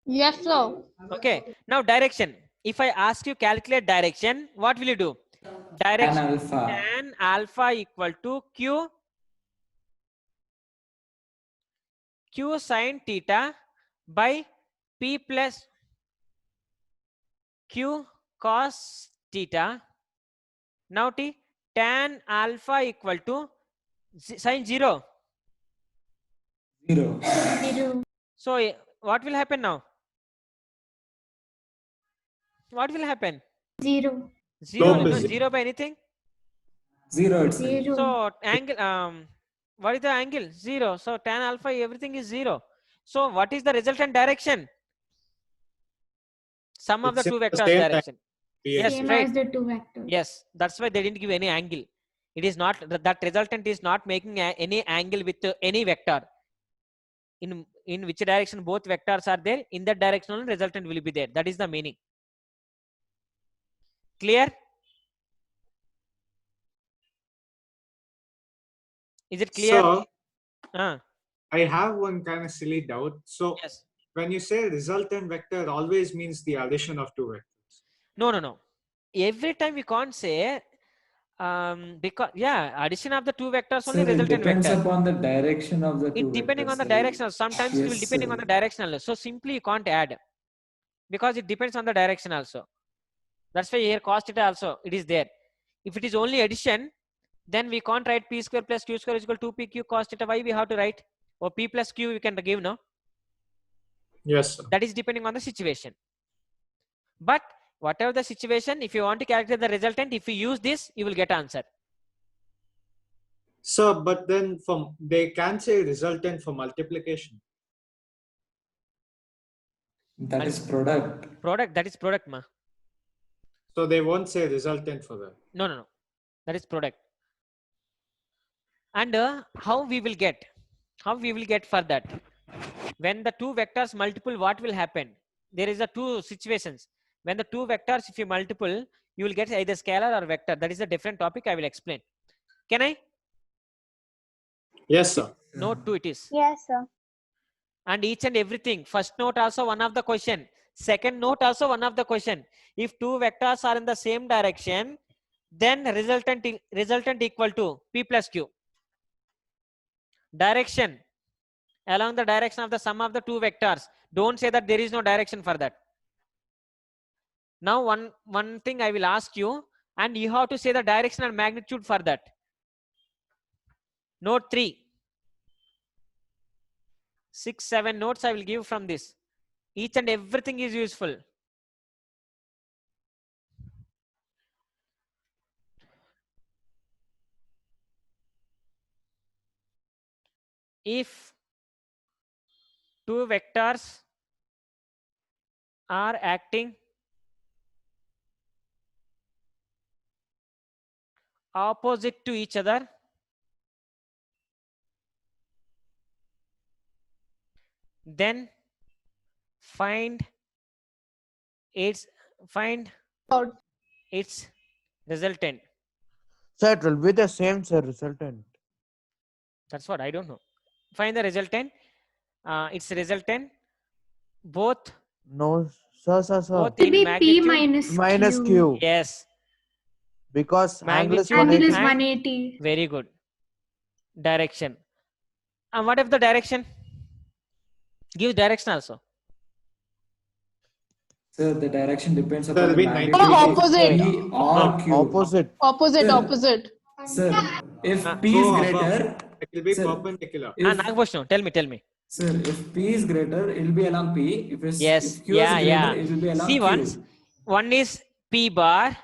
Yes, sir.
Okay. Now direction. If I ask you calculate direction, what will you do?
Tan
Direction
alpha.
tan alpha equal to Q sin theta by P plus Q cos theta. Now T tan alpha equal to sin 0.
0.
0.
So what will happen now? What will happen?
0.
0,
Slope
no,
is
0 by anything.
0 itself.
0.
So angle, what is the angle? 0. So tan alpha, everything is 0. So what is the resultant direction? Sum of the
It's in
two
the
vectors
same
direction. Yes,
Same
right.
as the two vectors.
Yes, that's why they didn't give any angle. It is not that resultant is not making any angle with any vector. In which direction both vectors are there, in that direction only resultant will be there. That is the meaning. Clear? Is it clear?
So
Ah,
I have one kind of silly doubt. So
yes.
when you say resultant vector, it always means the addition of two vectors.
No. Every time we can't say because addition of the two vectors only
Sir, it
resultant
depends
vector.
upon the direction of the two
It depending
vectors.
on the
sir.
directional. Sometimes it will
Yes,
depending
sir.
on the directional. So simply you can't add because it depends on the direction also. That's why here cos theta also it is there. If it is only addition, then we can't write p square plus q square is equal to 2pq cos theta. Why we have to write? Or p plus q we can give, no?
Yes, sir.
That is depending on the situation. But whatever the situation, if you want to calculate the resultant, if you use this, you will get answer.
So, but then they can say resultant for multiplication.
That is product.
Product, that is product, ma.
So they won't say resultant for that.
No. That is product. And how we will get? How we will get for that? When the two vectors multiple, what will happen? There is a two situations. When the two vectors, if you multiple, you will get either scalar or vector. That is a different topic. I will explain. Can I?
Yes, sir.
Note 2 it is.
Yes, sir.
And each and everything. First note also one of the question. Second note also one of the question. If two vectors are in the same direction, then resultant equal to P plus Q. Direction. Along the direction of the sum of the two vectors. Don't say that there is no direction for that. Now one thing I will ask you, and you have to say the direction and magnitude for that. Note 3. 6, 7 notes I will give from this. Each and everything is useful. If two vectors are acting opposite to each other, then find its resultant.
Sir, it will be the same, sir, resultant.
That's what I don't know. Find the resultant. Its resultant both.
No, sir.
Both
It will
in
be P
magnitude
minus Q.
Yes.
Because angle is
Magnitude
Angle is
180.
180.
Very good. Direction. And what if the direction? Give direction also.
Sir, the direction depends
Sir,
upon the
it'll be
magnitude
90
of
Opposite.
P or Q.
Opposite.
Opposite,
Sir.
opposite.
Sir, if P
Go
is
above.
greater,
It will be
sir,
perpendicular.
if,
Nagabhushan, tell me.
sir, if P is greater, it will be along P.
Yes.
If Q is greater,
Yeah.
it will be along
See
Q.
once. One is P bar.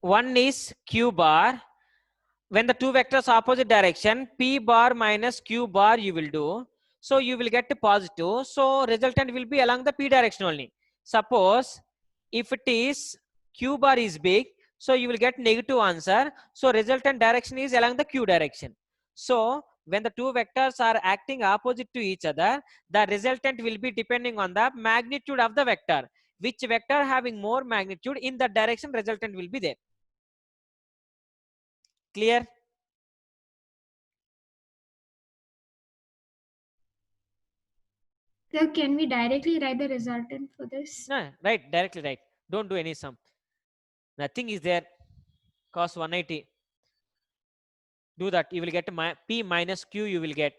One is Q bar. When the two vectors opposite direction, P bar minus Q bar you will do. So you will get positive. So resultant will be along the P direction only. Suppose if it is Q bar is big, so you will get negative answer. So resultant direction is along the Q direction. So when the two vectors are acting opposite to each other, the resultant will be depending on the magnitude of the vector. Which vector having more magnitude, in that direction resultant will be there. Clear?
So can we directly write the resultant for this?
No, right, directly right. Don't do any sum. Nothing is there. Cos 180. Do that. You will get P minus Q you will get.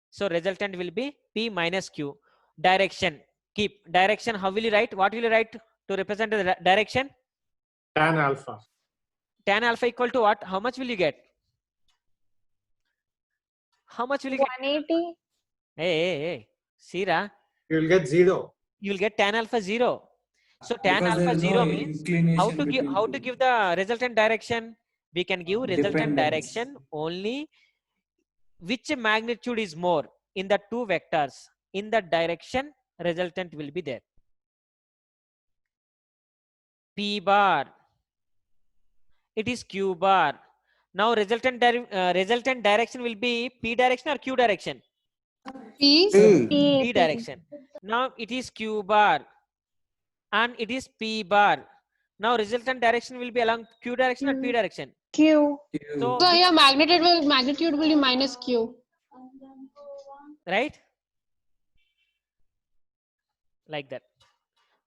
So resultant will be P minus Q. Direction. Keep. Direction. How will you write? What will you write to represent the direction?
Tan alpha.
Tan alpha equal to what? How much will you get? How much will you get?
180.
Hey. Sira,
You will get 0.
you will get tan alpha 0. So tan
Because there
alpha
is no
0 means
inclination
how to
between
give the resultant direction? We can give resultant
dependence.
direction only which magnitude is more in the two vectors. In that direction, resultant will be there. P bar. It is Q bar. Now resultant direction will be P direction or Q direction?
P.
P direction. Now it is Q bar and it is P bar. Now resultant direction will be along Q direction or P direction?
Q.
So
So
which,
here magnitude will be minus Q.
right? Like that.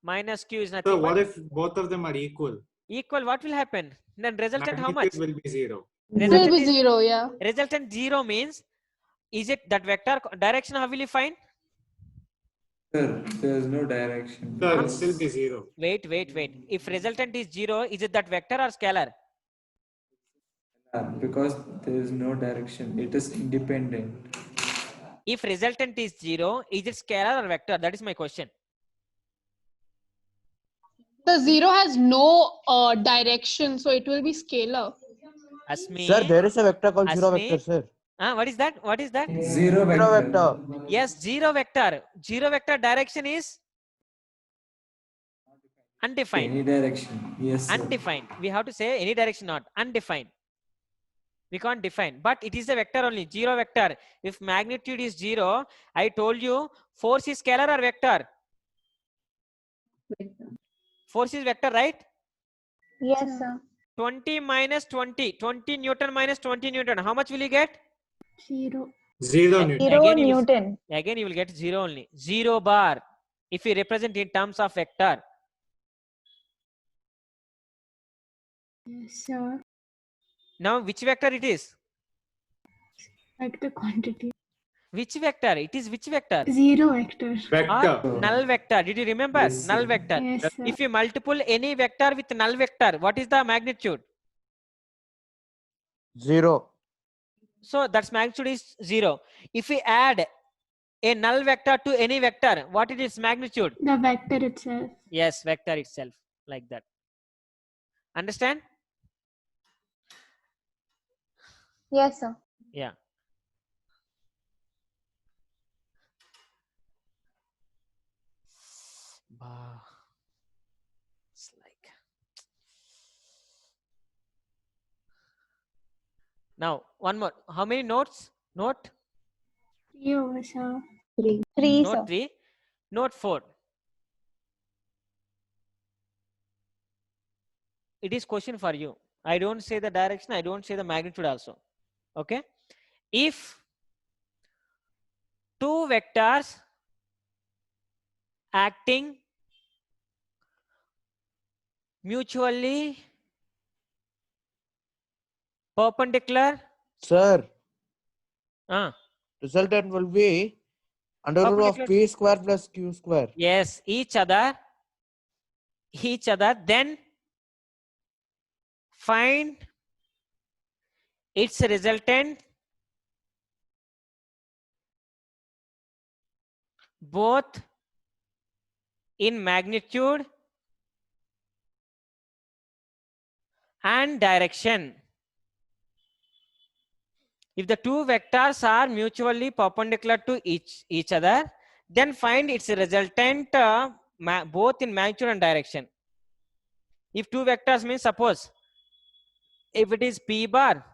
Minus Q is nothing
So what
but
if both of them are equal?
equal. What will happen? Then resultant how
Magnitude
much?
will be 0.
It will
Resultant
be
is
0, yeah.
resultant 0 means, is it that vector direction? How will you find?
Sir, there is no direction.
So it will
because-
still be 0.
Wait. If resultant is 0, is it that vector or scalar?
Because there is no direction. It is independent.
If resultant is 0, is it scalar or vector? That is my question.
The 0 has no direction, so it will be scalar.
Asmi.
Sir, there is a vector called zero
Asmi?
vector, sir.
What is that? What is that?
Zero
Zero
vector.
vector.
Yes, 0 vector. 0 vector direction is undefined.
Any direction. Yes, sir.
Undefined. We have to say any direction, not undefined. We can't define, but it is a vector only. 0 vector. If magnitude is 0, I told you force is scalar or vector? Force is vector, right?
Yes, sir.
20 minus 20. 20 Newton minus 20 Newton. How much will you get?
0.
0 Newton.
0
Again you will-
Newton.
Again, you will get 0 only. 0 bar. If you represent in terms of vector.
Yes, sir.
Now, which vector it is?
Like the quantity.
Which vector? It is which vector?
0 vector.
Vector.
Or null vector. Did you remember?
Yes,
Null
sir.
vector.
Yes, sir.
If you multiple any vector with null vector, what is the magnitude?
0.
So that's magnitude is 0. If we add a null vector to any vector, what is its magnitude?
The vector itself.
Yes, vector itself, like that. Understand?
Yes, sir.
Yeah. It's like now one more. How many notes? Note
3 over, sir.
3,
note
sir.
3, note 4. It is question for you. I don't say the direction, I don't say the magnitude also. Okay. If two vectors acting mutually perpendicular,
Sir,
uh,
resultant will be under root of
Perpendicular.
P square plus Q square.
yes, each other, then find its resultant both in magnitude and direction. If the two vectors are mutually perpendicular to each other, then find its resultant both in magnitude and direction. If two vectors means, suppose if it is P bar,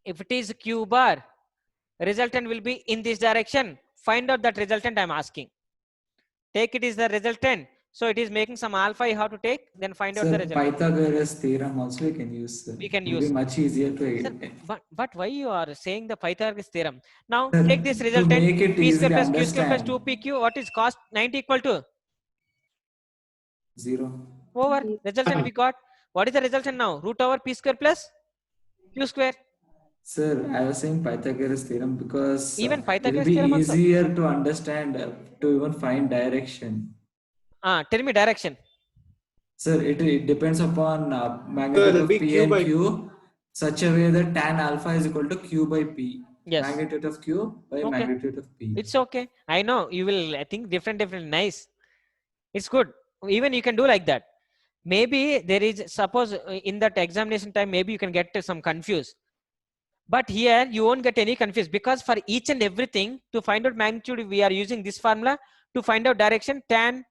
if it is Q bar, resultant will be in this direction. Find out that resultant I'm asking. Take it is the resultant. So it is making some alpha you have to take, then find out the
Sir,
resultant.
Pythagoras theorem also we can use, sir.
We can
It will be
use.
much easier to.
Sir, but why you are saying the Pythagoras theorem? Now
Sir,
take this
to
resultant,
make it
p square
easily
plus q square plus
understand.
2pq. What is cos 90 equal to?
0.
Over. Resultant we got. What is the resultant now? Root over p square plus q square.
Sir, I was saying Pythagoras theorem because
Even
it will
Pythagoras
be
theorem also.
easier to understand, to even find direction.
Tell me direction.
Sir, it depends upon
So
magnitude
it'll
of
be
P
Q
and
by
Q, such a way that tan alpha is equal to Q by P.
Yes.
Magnitude of Q by
Okay.
magnitude of P.
It's okay. I know you will. I think different. Nice. It's good. Even you can do like that. Maybe there is, suppose in that examination time, maybe you can get some confused. But here you won't get any confused, because for each and everything to find out magnitude, we are using this formula. To find out direction, tan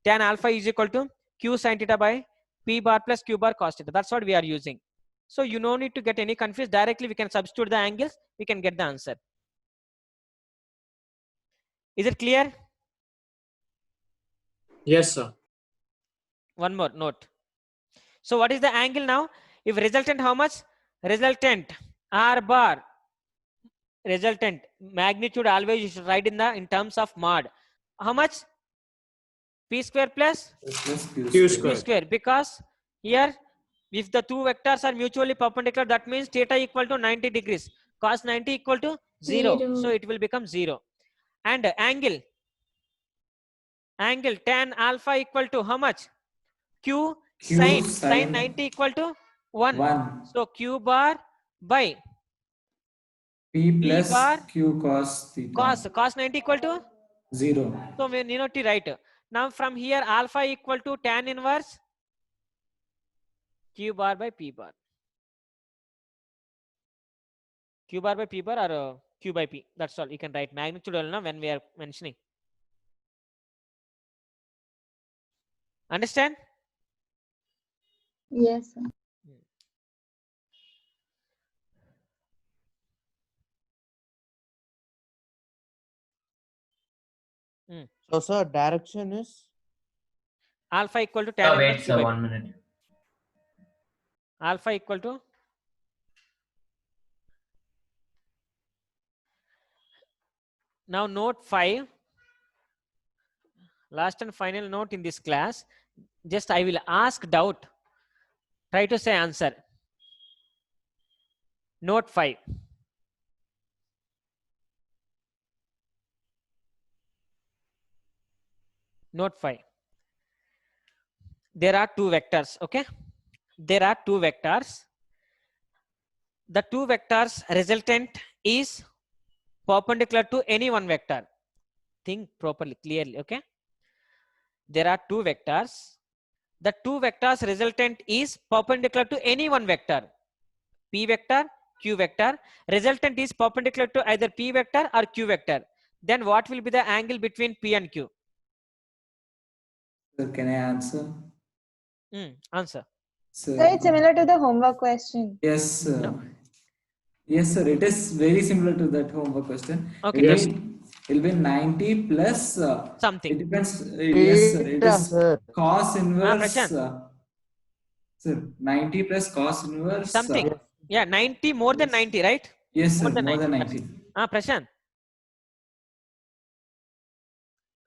alpha is equal to q sin theta by p bar plus q bar cos theta. That's what we are using. So you no need to get any confused. Directly we can substitute the angles. We can get the answer. Is it clear?
Yes, sir.
One more note. So what is the angle now? If resultant, how much? Resultant r bar. Resultant magnitude always you should write in terms of mod. How much? P square plus
Plus Q
Q
square.
Q square. Because here, if the two vectors are mutually perpendicular, that means theta equal to 90 degrees. Cos 90 equal to 0. So it will become 0. And angle tan alpha equal to how much? Q sin 90 equal to 1. So Q bar by
P plus
bar
Q cos theta.
cos 90 equal to
0.
So we need to write. Now from here alpha equal to tan inverse Q bar by P bar. Q bar by P bar or Q by P. That's all. You can write magnitude when we are mentioning. Understand?
Yes, sir.
So, sir, direction is
Alpha equal to tan
Wait,
inverse Q
sir,
by
1
P.
minute.
Alpha equal to now note 5. Last and final note in this class. Just I will ask doubt. Try to say answer. Note 5. Note 5. There are two vectors. Okay. There are two vectors. The two vectors resultant is perpendicular to any one vector. Think properly, clearly. Okay. There are two vectors. The two vectors resultant is perpendicular to any one vector. P vector, Q vector. Resultant is perpendicular to either P vector or Q vector. Then what will be the angle between P and Q?
Sir, can I answer?
Answer.
So it's similar to the homework question.
Yes, sir.
No.
Yes, sir. It is very similar to that homework question.
Okay.
Yes.
It will be 90 plus
something.
It depends. Yes, sir. It
Theta,
is
sir.
cos inverse.
Prashant.
Sir, 90 plus cos inverse.
Something. Yeah, 90 more than 90, right?
Yes, sir.
More than
90.
Prashant.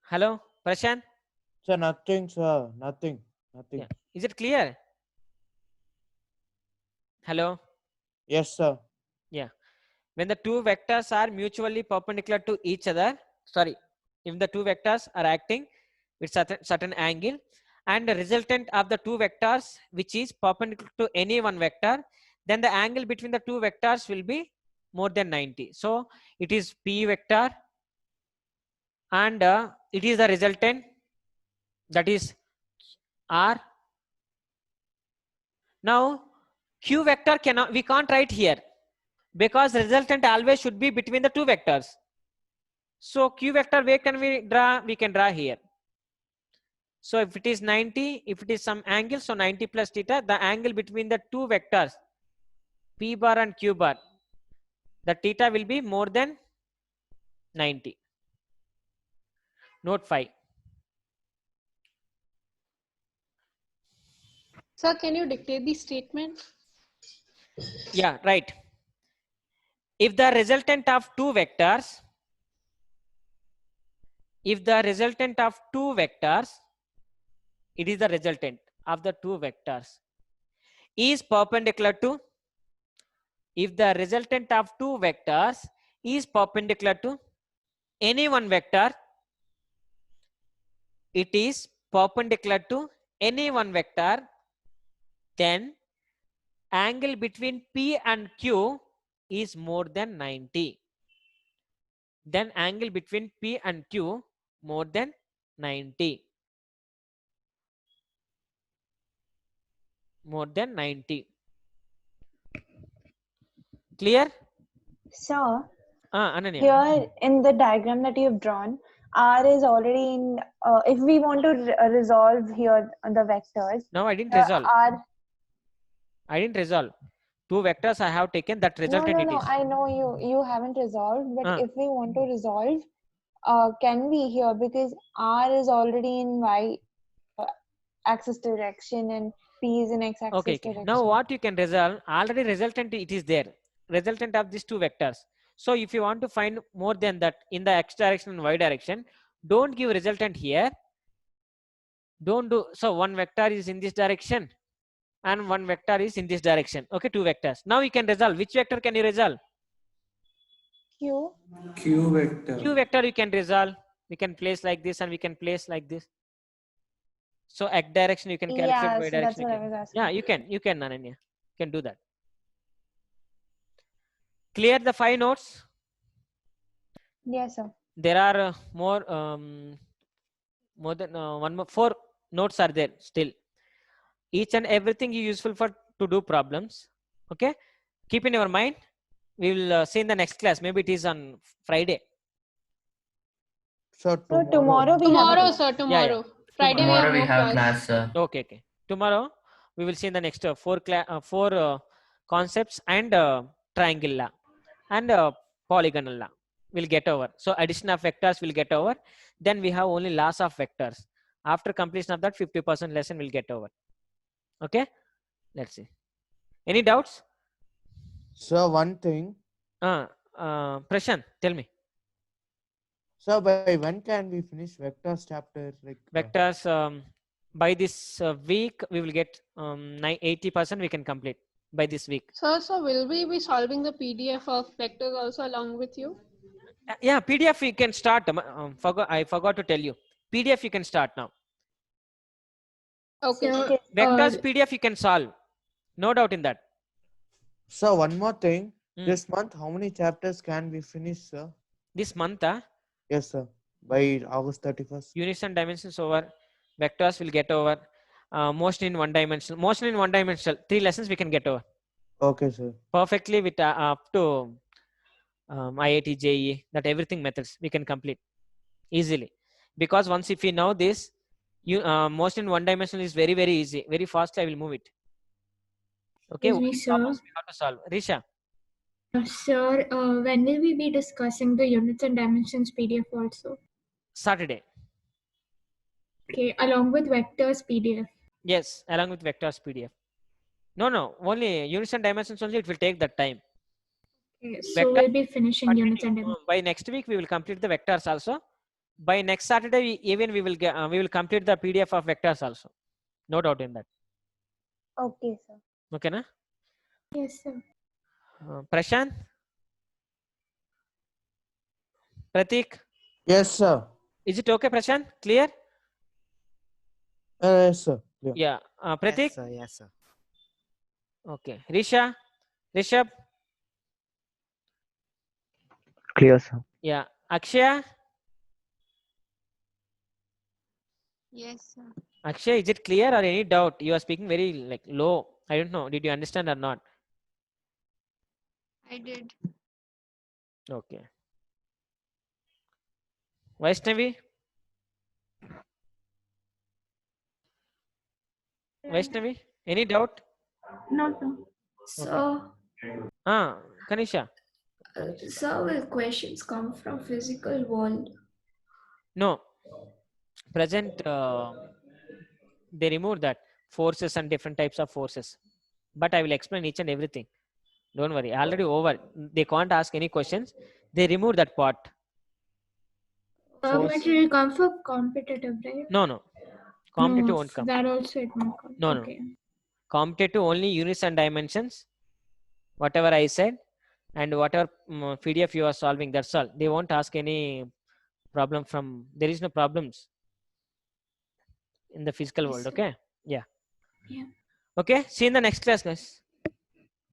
Hello, Prashant.
Sir, nothing, sir. Nothing.
Yeah. Is it clear? Hello.
Yes, sir.
Yeah. When the two vectors are mutually perpendicular to each other, if the two vectors are acting with certain angle, and the resultant of the two vectors which is perpendicular to any one vector, then the angle between the two vectors will be more than 90. So it is P vector and it is the resultant, that is R. Now Q vector we can't write here, because resultant always should be between the two vectors. So Q vector, where can we draw? We can draw here. So if it is 90, if it is some angle, so 90 plus theta, the angle between the two vectors, P bar and Q bar, the theta will be more than 90. Note 5.
Sir, can you dictate the statement?
Yeah, right. If the resultant of two vectors, it is the resultant of the two vectors is perpendicular to, if the resultant of two vectors is perpendicular to any one vector, it is perpendicular to any one vector, then angle between P and Q is more than 90. Then angle between P and Q more than 90. More than 90. Clear?
So
Ananya.
here in the diagram that you've drawn, R is already in. If we want to resolve here the vectors,
Now I didn't resolve.
R.
I didn't resolve. Two vectors I have taken, that resultant it
No.
is.
I know you haven't resolved, but if we want to resolve, can we here, because R is already in Y axis direction and P is in X axis
Okay.
direction.
Now what you can resolve, already resultant it is there. Resultant of these two vectors. So if you want to find more than that in the X direction and Y direction, don't give resultant here. Don't do, so one vector is in this direction and one vector is in this direction. Okay, two vectors. Now you can resolve. Which vector can you resolve?
Q.
Q vector.
Q vector you can resolve. We can place like this and we can place like this. So X direction you can calculate,
Yeah,
Y
so
direction.
that's what I was asking.
Yeah, you can, Ananya. You can do that. Clear the 5 notes?
Yes, sir.
There are more than 4 notes are there still. Each and everything is useful for to do problems. Okay, keep in your mind. We will see in the next class. Maybe it is on Friday.
So
So tomorrow we have
Tomorrow,
a
sir, tomorrow.
Yeah.
Friday
Tomorrow
we
we
have no
have
class.
class.
Okay. Tomorrow we will see in the next 4 concepts and triangle law and polygonal law. We'll get over. So addition of vectors will get over. Then we have only loss of vectors. After completion of that, 50% lesson will get over. Okay. Let's see. Any doubts?
So one thing.
Prashant, tell me.
So by when can we finish vectors chapter? Like
Vectors, by this week we will get 80% we can complete by this week.
Sir, so will we be solving the PDF of vectors also along with you?
Yeah, PDF you can start. I forgot to tell you. PDF you can start now.
Okay.
So,
sir.
Vectors PDF you can solve. No doubt in that.
So one more thing.
Hmm.
This month, how many chapters can we finish, sir?
This month,
Yes, sir. By August 31st.
units and dimensions over. Vectors will get over. Motion in one dimensional. Motion in one dimensional. 3 lessons we can get over.
Okay, sir.
Perfectly with up to IIT, JEE, that everything methods we can complete easily. Because once if you know this, motion in one dimension is very, very easy. Very fast I will move it. Okay,
Excuse me,
only
sir.
problems we have to solve. Risha.
Sir, when will we be discussing the units and dimensions PDF also?
Saturday.
Okay, along with vectors PDF.
Yes, along with vectors PDF. No, only units and dimensions only, it will take that time.
Okay, so we'll be finishing units and dimensions.
By next week we will complete the vectors also. By next Saturday we will get we will complete the PDF of vectors also. No doubt in that.
Okay, sir.
Okay, na?
Yes, sir.
Prashant? Pratik?
Yes, sir.
Is it okay, Prashant? Clear?
Yes, sir.
Yeah. Pratik?
Yes, sir.
Okay. Risha? Rishabh?
Clear, sir.
Yeah. Akshaya?
Yes, sir.
Akshay, is it clear or any doubt? You are speaking very like low. I don't know. Did you understand or not?
I did.
Okay. Vaishnavi? Vaishnavi? Any doubt?
No, sir. So,
Kanisha?
Sir, will questions come from physical world?
No. Present, they remove that forces and different types of forces. But I will explain each and everything. Don't worry. Already over. They can't ask any questions. They remove that part.
But it will come for competitive, right?
No. Competitive
No,
won't come.
that also it won't come.
No.
Okay.
Competitive only units and dimensions. Whatever I said, and whatever PDF you are solving, that's all. They won't ask any problem from. There is no problems in the physical world. Okay. Yeah.
Yeah.
Okay. See you in the next class, guys.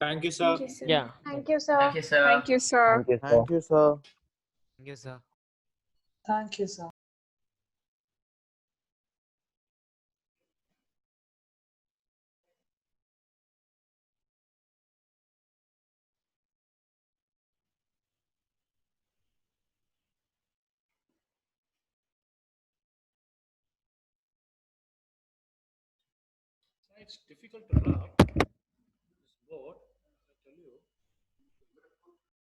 Thank you, sir.
Thank you, sir.
Yeah.
Thank you, sir.
Thank you, sir.
Thank you, sir.
Thank you, sir.
Thank you, sir.
Thank you, sir.
Thank you, sir.
It's difficult to rub this board, I tell you.